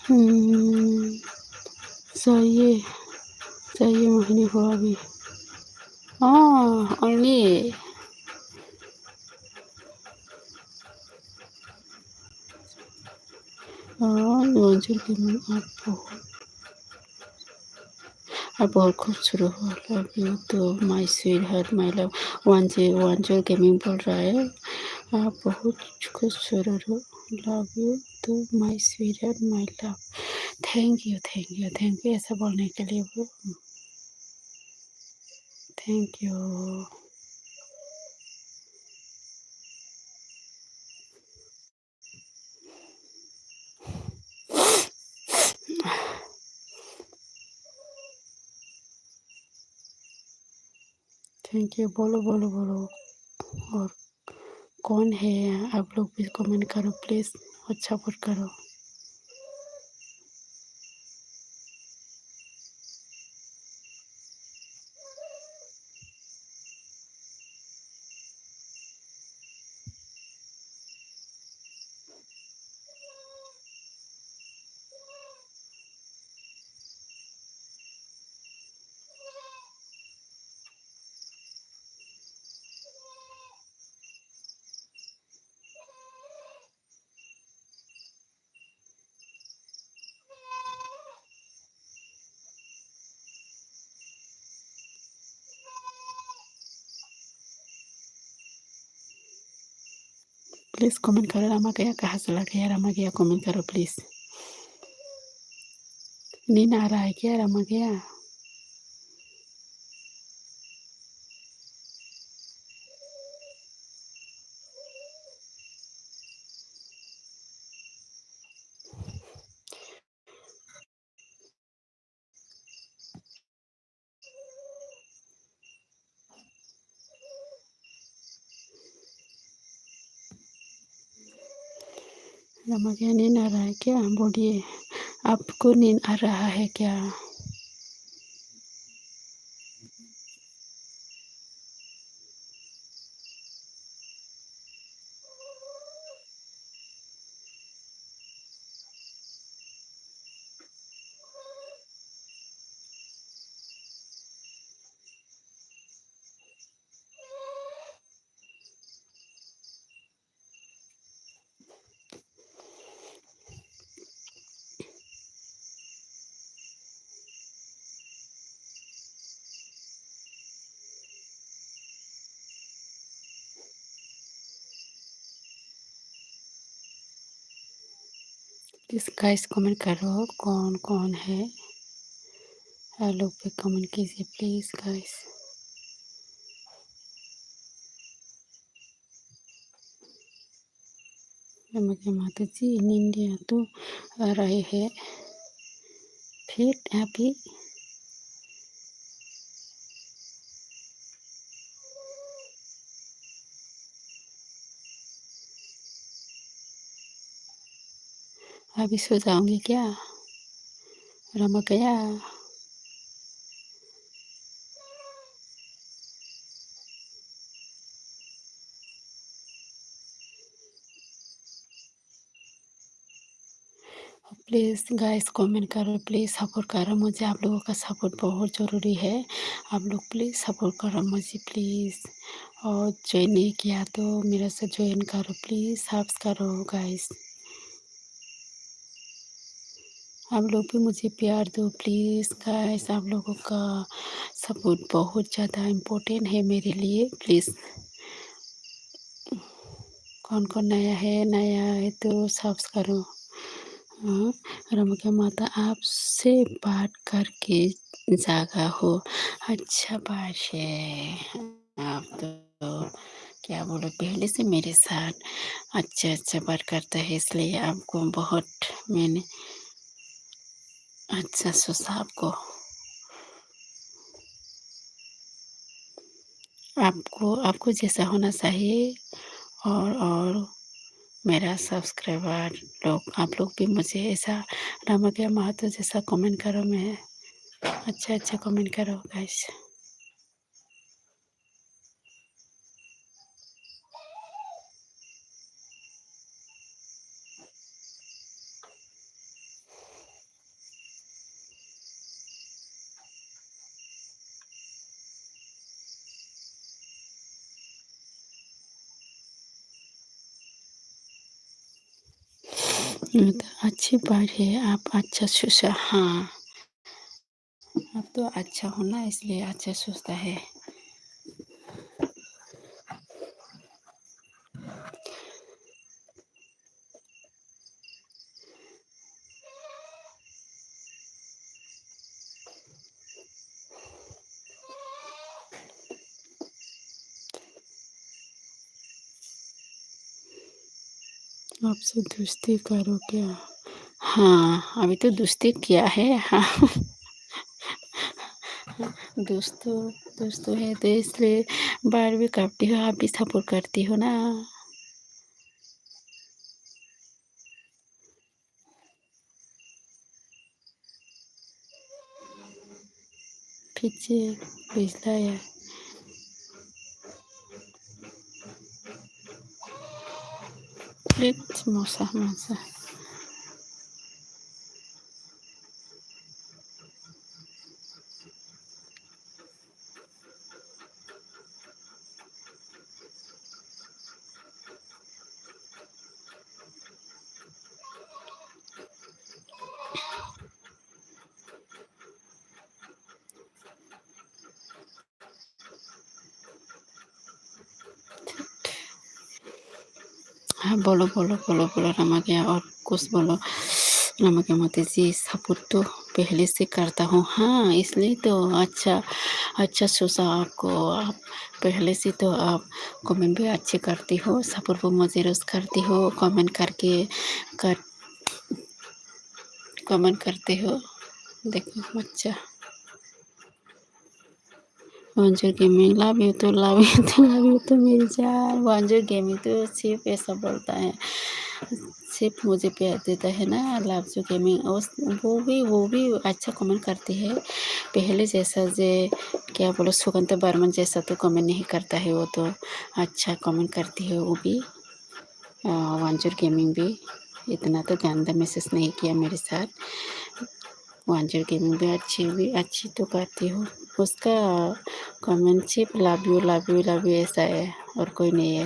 हम्म, चाहिए चाहिए महीने हुआ अभी। हाँ only मंजूर की आप बहुत खूबसूरत हो। लव यू तो my sweet heart my love. 1 gaming बोल रहा है आप बहुत खूबसूरत हो। लव यू तो my sweet heart my love. Thank you thank you thank you ऐसा बोलने के लिए थैंक यू। थैंक यू बोलो बोलो बोलो। और कौन है आप लोग भी कमेंट करो प्लीज़ और सपोर्ट करो। प्लीज़ कमेंट करो रामा गया कहाँ चला गया रामा गया कमेंट करो प्लीज़। नींद आ रहा है क्या रामा गया। रामा गया नींद आ रहा है क्या बोलिए। आपको नींद आ रहा है क्या। प्लीज़ गाइस कमेंट करो कौन कौन है। आप लोग पे कमेंट कीजिए प्लीज़ गाइस। रामा गया माता जी नींद तो आ रहे हैं फिर अभी। अभी सो जाऊंगी क्या रामा गया। प्लीज़ गाइस कमेंट करो प्लीज़ सपोर्ट करो मुझे। आप लोगों का सपोर्ट बहुत ज़रूरी है। आप लोग प्लीज़ सपोर्ट करो मुझे प्लीज़। और ज्वाइन नहीं किया तो मेरे से ज्वाइन करो प्लीज़ सब्स करो गाइस। आप लोग भी मुझे प्यार दो प्लीज़ गाइस। आप लोगों का सपोर्ट बहुत ज़्यादा इम्पोर्टेंट है मेरे लिए प्लीज़। कौन कौन नया है तो सब्स करो। हाँ, रमका माता आपसे बात करके जागा हो। अच्छा बात है। आप तो क्या बोलो पहले से मेरे साथ अच्छा बात करता है इसलिए आपको बहुत मैंने अच्छा सोचा आपको। आपको आपको जैसा होना चाहिए। और मेरा सब्सक्राइबर लोग आप लोग भी मुझे ऐसा रामज्ञा महतो जैसा कमेंट करो। मैं अच्छा कमेंट करो गाइस। तो अच्छी बात है, आप अच्छा सोचा। हाँ, आप तो अच्छा होना इसलिए अच्छा सोचता है। आपसे दोस्ती करो क्या? हाँ, अभी तो दोस्ती किया है। हाँ, दोस्तों दोस्तों है तो इसलिए बार भी करती हो, आप भी सपोर्ट करती हो ना। पीछे पिछला है। प्लीज मौसा मौसा हाँ, बोलो बोलो बोलो बोलो रमैया, और कुछ बोलो। रमैया मोती जी, सपोर्ट तो पहले से करता हूँ। हाँ, इसलिए तो अच्छा अच्छा सोचा आपको। आप पहले से तो आप कमेंट भी अच्छे करती हो, सपोर्ट भी मुझे रोज़ करती हो, कर कमेंट करते हो। देखो अच्छा। वांजर गेमिंग, लव यू तो लव यू तो लव यू तो मेरी जान। वांजर गेमिंग तो सिर्फ ऐसा बोलता है, सिर्फ मुझे प्यार देता है ना। लव यू गेमिंग, उस वो भी अच्छा कमेंट करती है। पहले जैसा जे क्या बोलो, सुगंधा बर्मन जैसा तो कमेंट नहीं करता है। वो तो अच्छा कमेंट करती है वो भी। वांजर गेमिंग भी इतना तो गंदा मैसेज नहीं किया मेरे साथ। वांजर गेमिंग भी अच्छी तो करती हूँ। उसका कमेंट सिर्फ love you love you love you ऐसा है, और कोई नहीं है।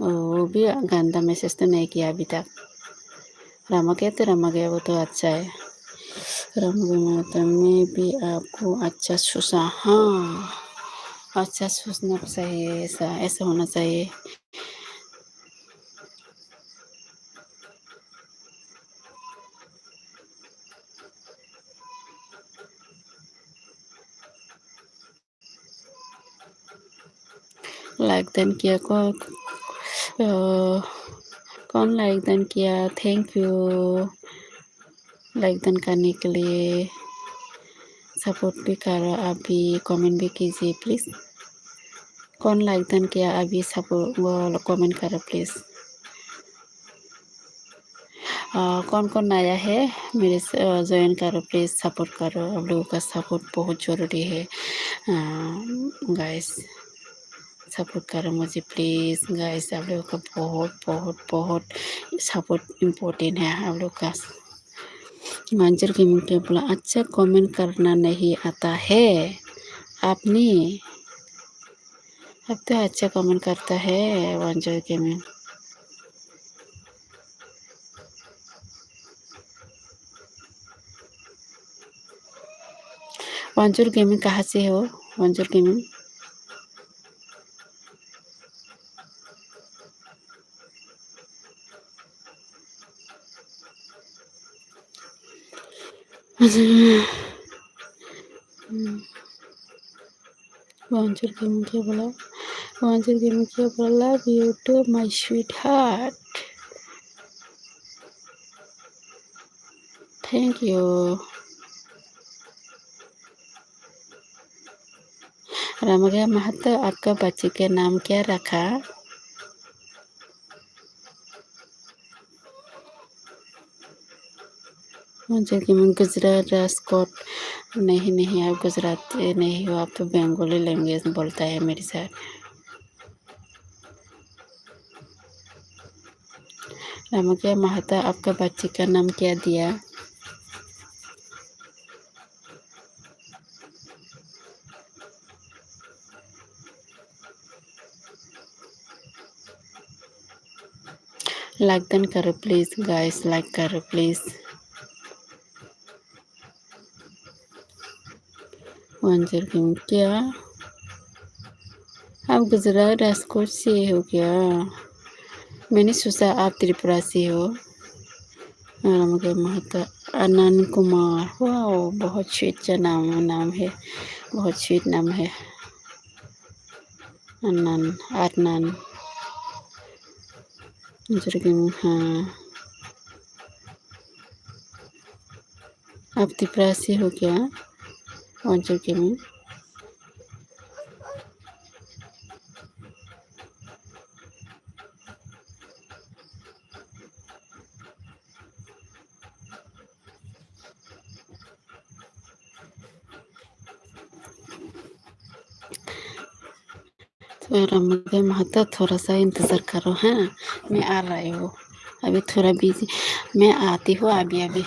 वो भी गंदा मैसेज तो नहीं किया अभी तक। रमा गया वो तो अच्छा है। रमा गया तो मैं भी आपको अच्छा सोचा। हाँ, अच्छा सोचना चाहिए, ऐसा ऐसा होना चाहिए। लाइक डन किया कौन लाइक डन किया? थैंक यू लाइक डन करने के लिए। सपोर्ट भी करो, आप भी कमेंट भी कीजिए प्लीज़। कौन लाइक डन किया अभी सपोर्ट वो कमेंट करो प्लीज़। कौन कौन आया है मेरे ज्वाइन करो प्लीज़, सपोर्ट करो। आप लोगों का सपोर्ट बहुत ज़रूरी है गाइस। सपोर्ट करो मुझे प्लीज़ गाइस। आप लोगों का बहुत बहुत बहुत सपोर्ट इम्पोर्टेंट है आप लोग का। मंजर की मुझे बोला अच्छा कमेंट करना नहीं आता है आपने। अब तो अच्छा कमेंट करता है मंजर गेमिंग। मंजूर गेमिंग कहाँ से हो? मंजूर गेमिंग मंजूर गेमिंग क्या बोला? मंजूर गेमिंग क्या बोला? Love you too my sweetheart. Thank you. रामगया महतो, आपका बच्चे के नाम क्या रखा? मंजूर गेमिंग गुजरात राजकोट। नहीं नहीं, आप गुजराती नहीं हो, आप तो बंगाली लैंग्वेज में बोलता है मेरे साथ। रामगया महतो, आपका बच्चे का नाम क्या दिया? लाइक डन करो प्लीज़ गाइस, लाइक करो प्लीज़। मंजर किंग क्या आप गुजरात राजकोट से हो क्या? मैंने सोचा आप त्रिपुरा से हो। मुझे महता अनंत कुमार, वाह बहुत स्वीट नाम है, बहुत स्वीट नाम है अनंत अरनन। हाँ, आप त्रिपुरा से हो क्या? मंजर किंग थोड़ा मुझे महता थोड़ा सा इंतज़ार करो, हाँ मैं आ रही हूँ। अभी थोड़ा बिजी, मैं आती हूँ अभी अभी।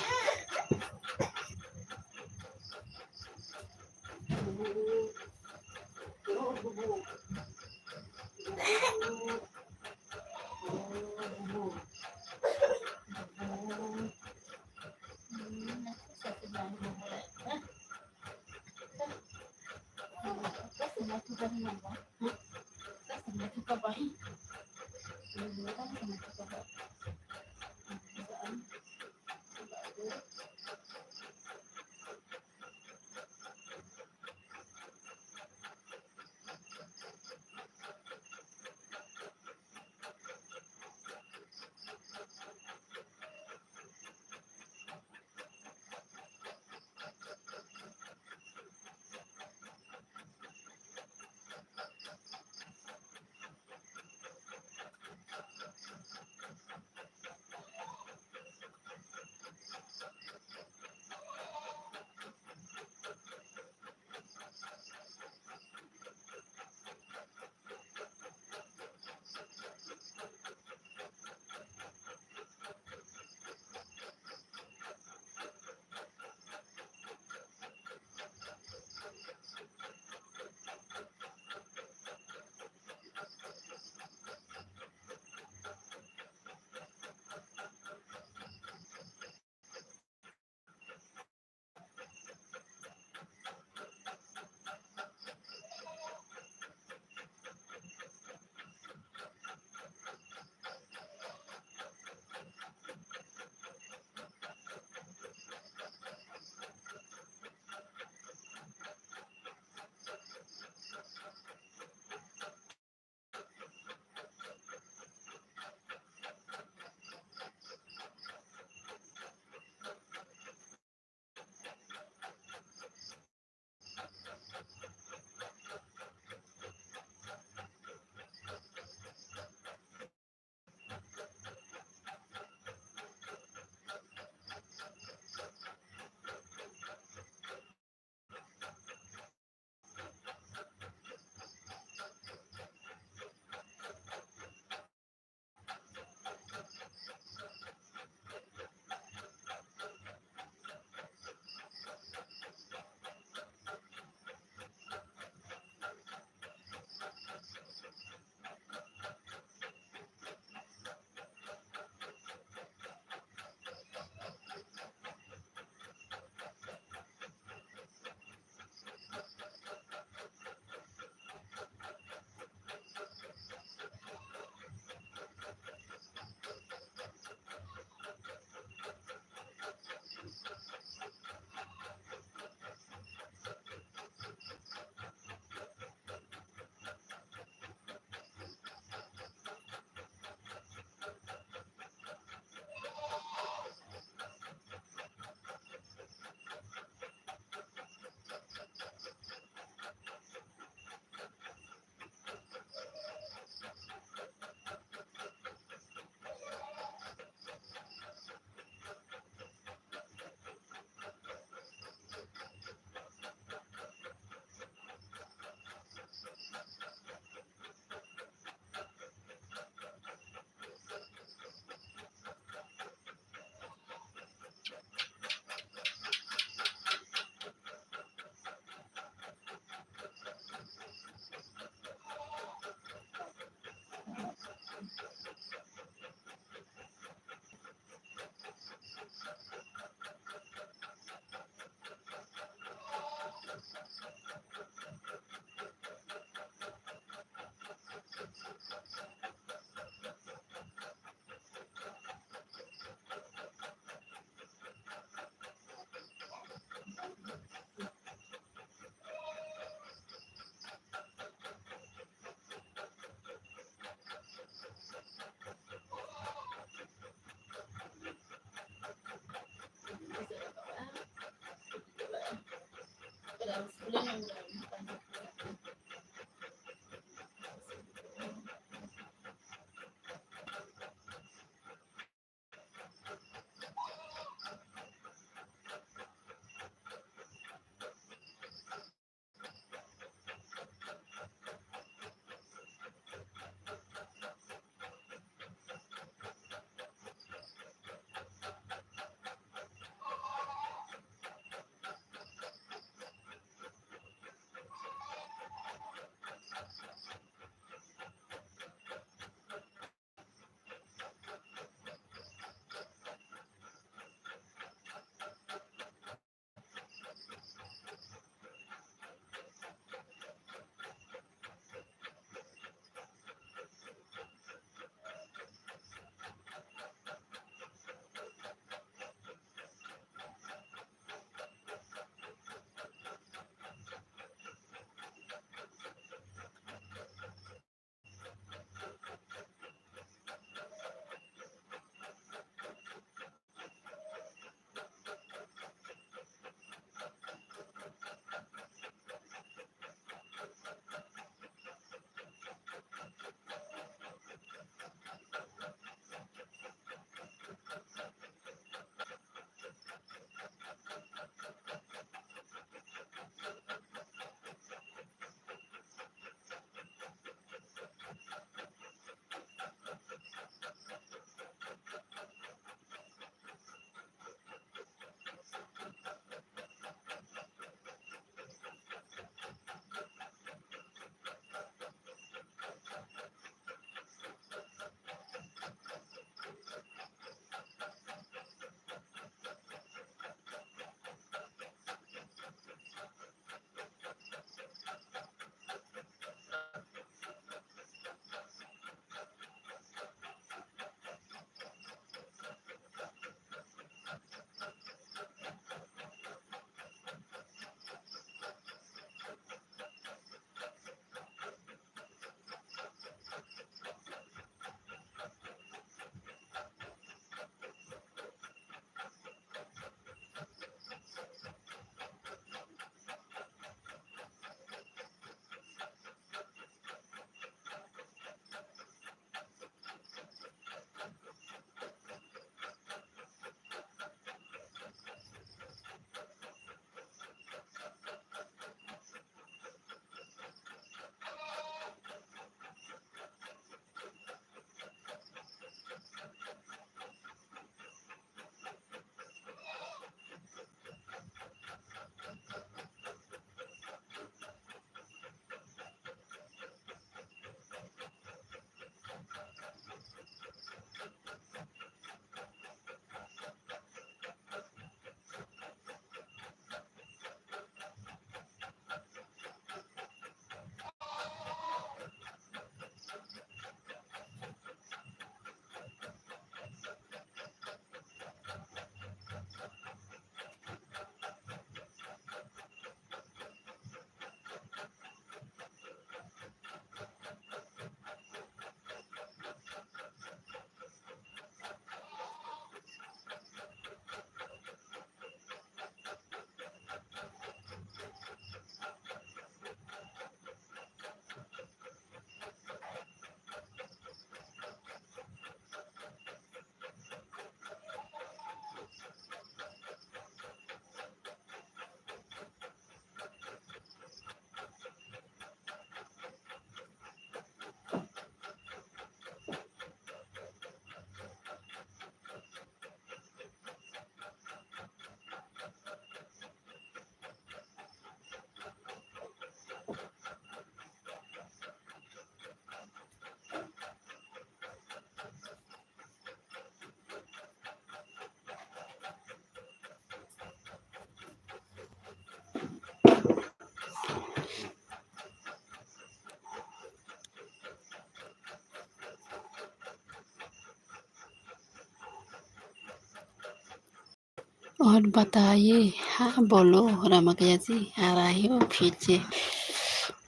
और बताइए। हाँ बोलो रमकैया जी, आ रही हो फिर से?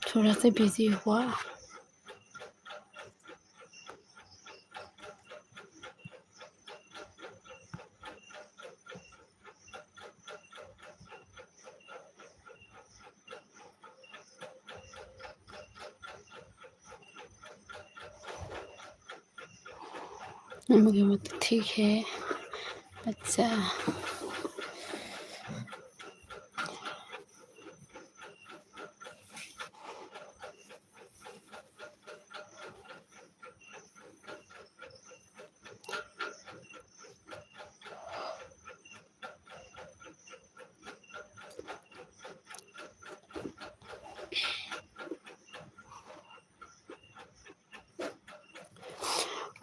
थोड़ा सा बिजी हुआ। मम्मी वो तो ठीक है। अच्छा,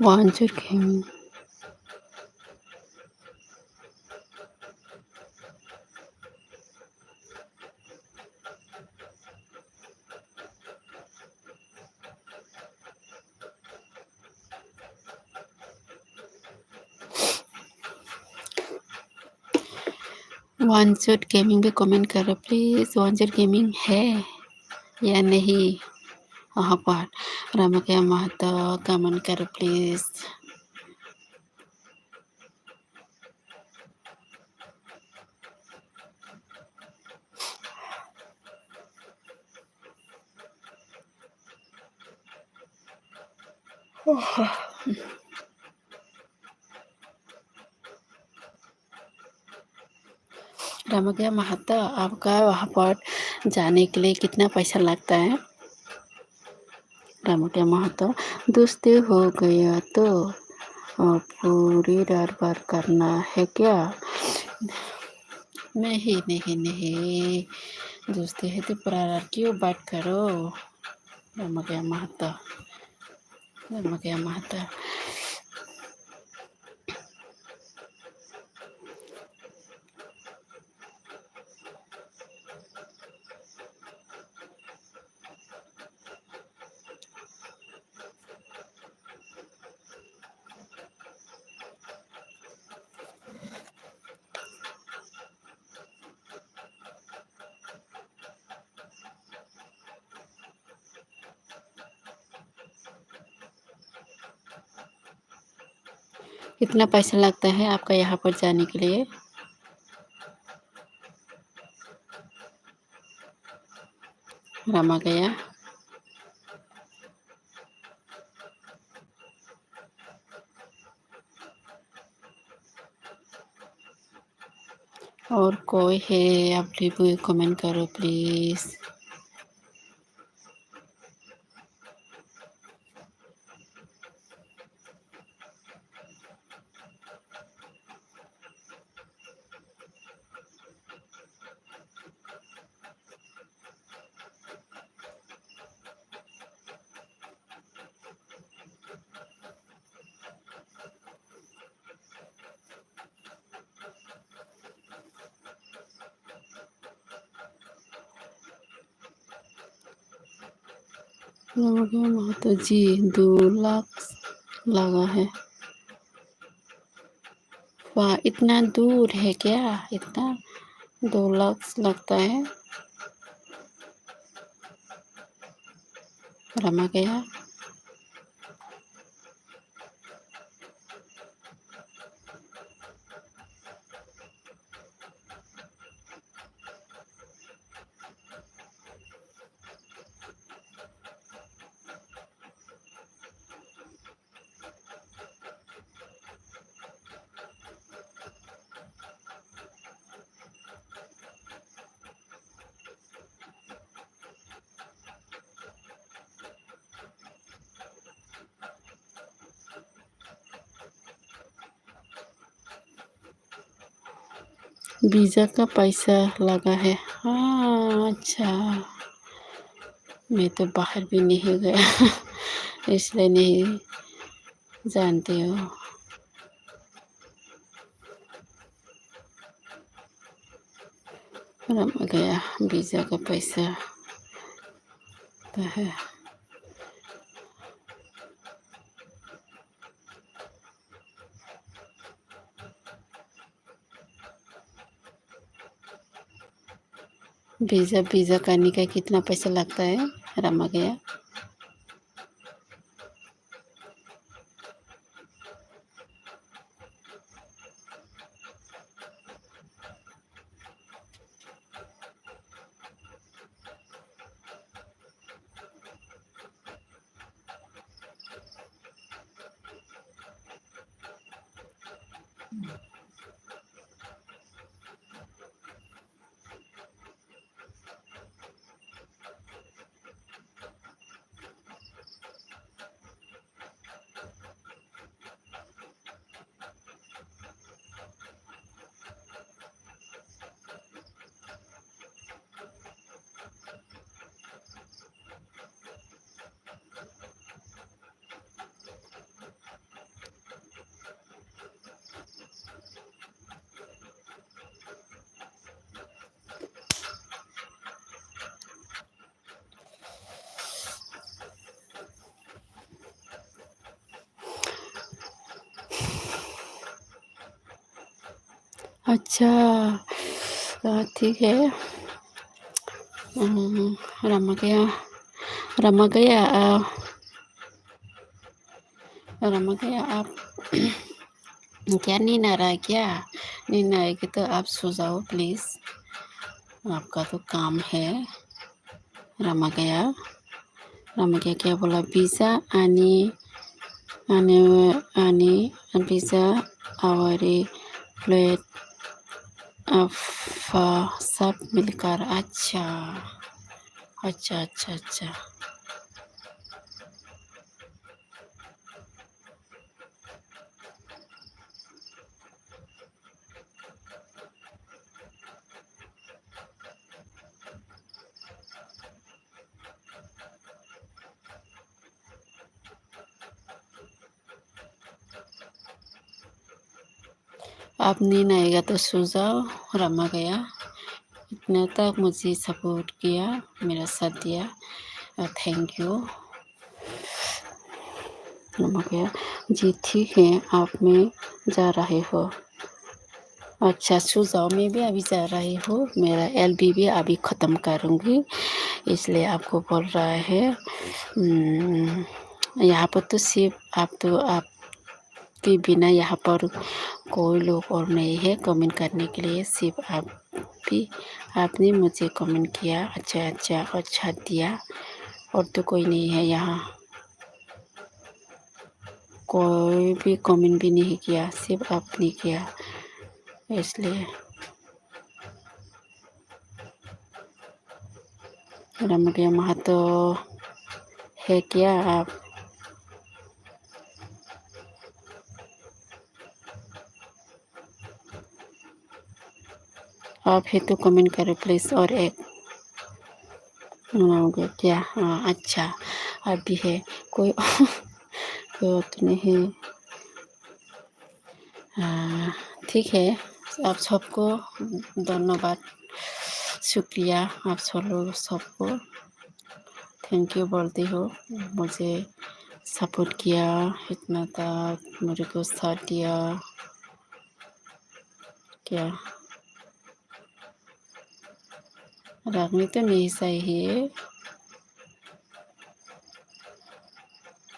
वांचूर गेमिंग। वांचूर गेमिंग भी कमेंट करो प्लीज़। वांचूर गेमिंग है या नहीं वहाँ पर? रमके महतो कमेंट करो प्लीज़। रमके महतो, आपका वहाँ पर जाने के लिए कितना पैसा लगता है? रमके महतो, दोस्ती हो गया तो पूरी बार करना है क्या? नहीं नहीं नहीं, दोस्ती है तो पूरा क्यों बात करो? रमके महतो, रमके महतो। कितना पैसा लगता है आपका यहाँ पर जाने के लिए? रामा गया। और कोई है आप भी कमेंट करो प्लीज़। महतो जी 2 लाख लगा है। वाह, इतना दूर है क्या? इतना 2 लाख लगता है? रमा गया। वीज़ा का पैसा लगा है। हाँ अच्छा, मैं तो बाहर भी नहीं गया इसलिए नहीं जानती हूँ। रमा गया, वीज़ा का पैसा तो है। वीज़ा करने का कितना पैसा लगता है? रमा गया। अच्छा, ठीक है। रमा गया, रमा गया, रमा गया। आप क्या नींद आ रहा है क्या? नींद आएगी तो आप सो जाओ प्लीज़, आपका तो काम है। रमा गया, रमा गया क्या बोला? पिज़्ज़ा आनी आने आनी पिज़्ज़ा आवरी प्लेट सब मिलकर। अच्छा अच्छा अच्छा अच्छा। आप नींद आएगा तो सो जाओ। रमा गया, इतना तक मुझे सपोर्ट किया, मेरा साथ दिया, थैंक यू। रमा गया, जी ठीक है, आप में जा रहे हो? अच्छा सो जाओ, मैं भी अभी जा रही हूँ, मेरा एलबी भी अभी ख़त्म करूँगी, इसलिए आपको बोल रहा है। यहाँ पर तो सिर्फ आपके बिना यहाँ पर कोई लोग और नहीं है कमेंट करने के लिए, सिर्फ आप भी। आपने मुझे कमेंट किया, अच्छा अच्छा अच्छा दिया, और तो कोई नहीं है यहाँ, कोई भी कमेंट भी नहीं किया, सिर्फ आपने किया, इसलिए। रमणीय महतो है क्या आप है तो कमेंट करो प्लीज़। और एक बनाओगे क्या? हाँ अच्छा, आप भी है, कोई कोई और तो नहीं है। ठीक है, आप सबको धन्यवाद, शुक्रिया, आप सब लोग सबको थैंक यू बोलती हो, मुझे सपोर्ट किया, इतना तक मेरे को साथ दिया। क्या रखनी तो नहीं सही है,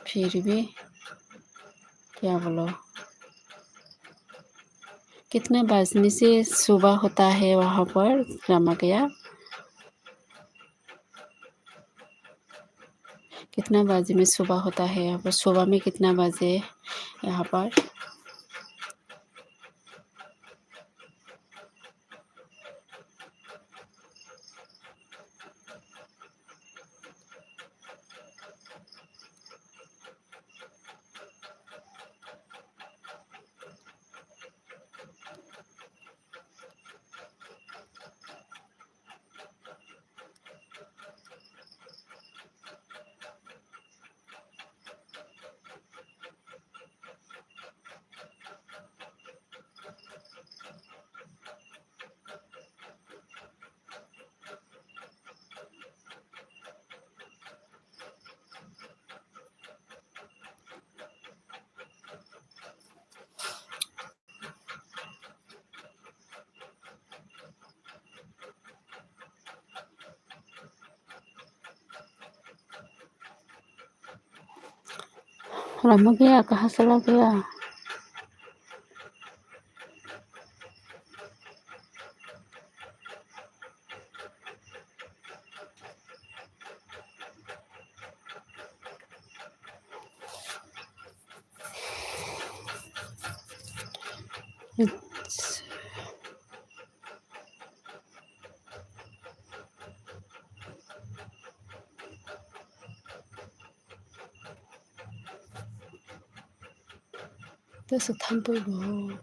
फिर भी क्या बोलो। कितना बजने से सुबह होता है वहाँ पर रमा गया? कितना बजे में सुबह होता है यहाँ पर? सुबह में कितना बजे यहाँ पर? रमा गया कहाँ चला गया? तो सुथानपुर हो।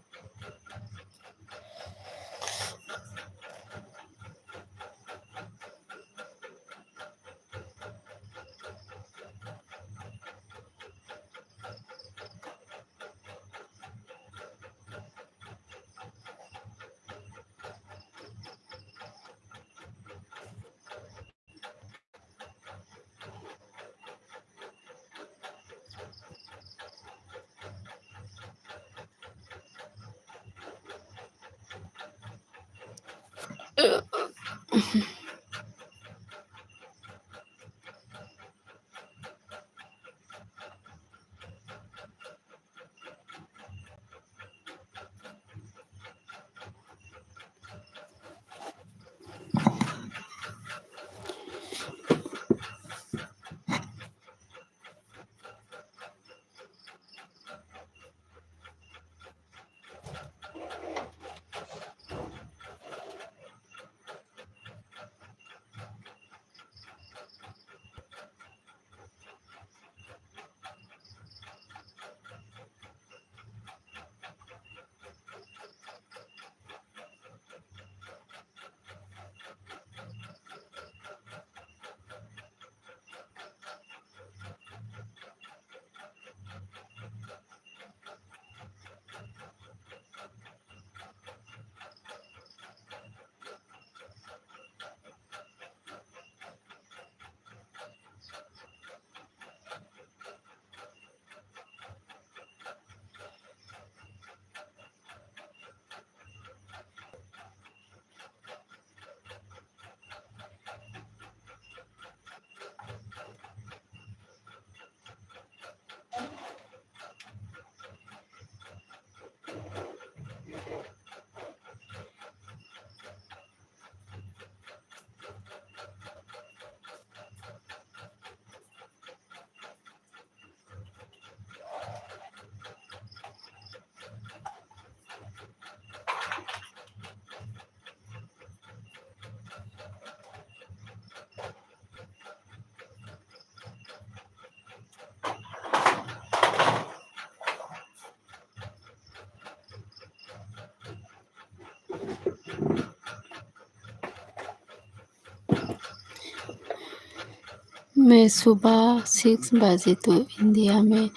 मैं सुबह 6 बजे तो इंडिया में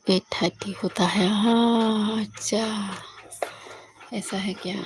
8:30 होता है। हाँ अच्छा, ऐसा है क्या?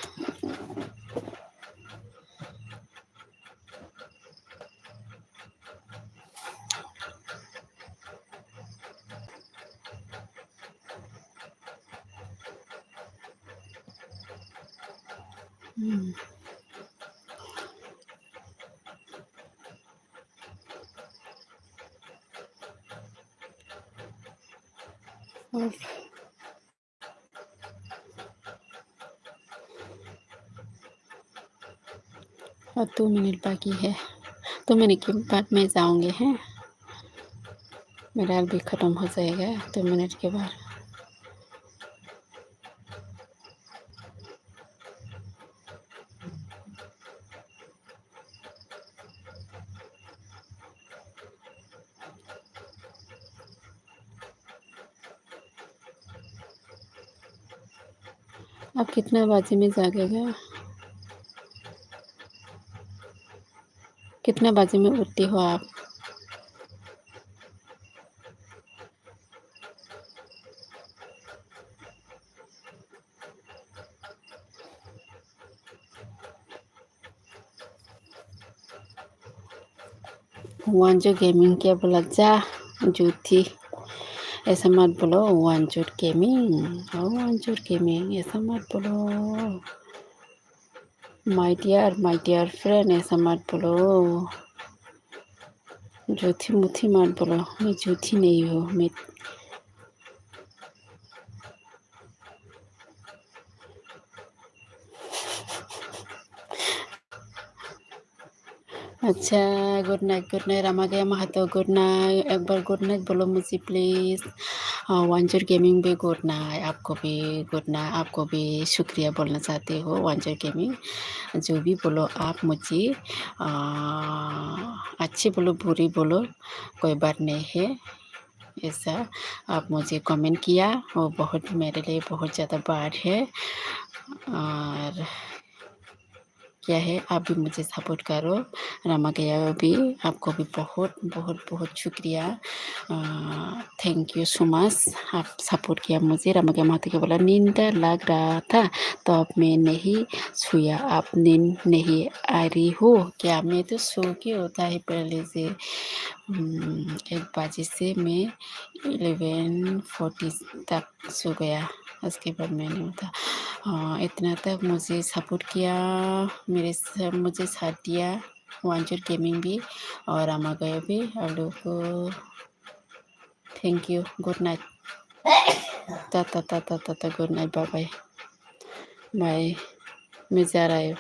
और 2 मिनट बाकी है। 2 मिनट के बाद मैं जाऊँगी हैं। मेरा भी ख़त्म हो जाएगा 2 मिनट के बाद। आप कितना बजे में जागेगा? कितने बजे में उठती हो आप? वांजो गेमिंग क्या बोला? जा झूठी, ऐसा मत बोलो। वांजो गेमिंग, ओ वांजो गेमिंग, ऐसा मत बोलो। माय डियर फ्रेंड, ऐसा मत बोलो। झूठी मूठी मत बोलो। मैं झूठी नहीं हूँ। मैं अच्छा, गुड नाइट रामागया महातो, गुड नाइट। एक बार गुड नाइट बोलो मुझे प्लीज़। वांजर गेमिंग भी गुड नाइट, आपको भी गुड नाइट। आपको भी शुक्रिया बोलना चाहती हो वांजर गेमिंग। जो भी बोलो आप मुझे, अच्छी बोलो बुरी बोलो, कोई बात नहीं है। ऐसा आप मुझे कमेंट किया, वो बहुत मेरे लिए बहुत ज़्यादा बात है। और क्या है, आप भी मुझे सपोर्ट करो। रमा गया भी, आपको भी बहुत बहुत बहुत शुक्रिया। थैंक यू सो मच, आप सपोर्ट किया मुझे। रमा गया महतो को बोला नींद लग रहा था तो अब मैं नहीं सोया, आप नींद नहीं आ रही हो क्या? मैं तो सो के होता है पहले से। 1 बजे से मैं 11:40 तक सो गया, उसके बाद मैंने उठा। इतना तक मुझे सपोर्ट किया, मुझे साथ दिया वांचर गेमिंग भी और रमा गया भी। आप लोगों को थैंक यू। गुड नाइट, ता ta ta ta ta ta, good night, bye bye bye. मैं जा रहा हूँ।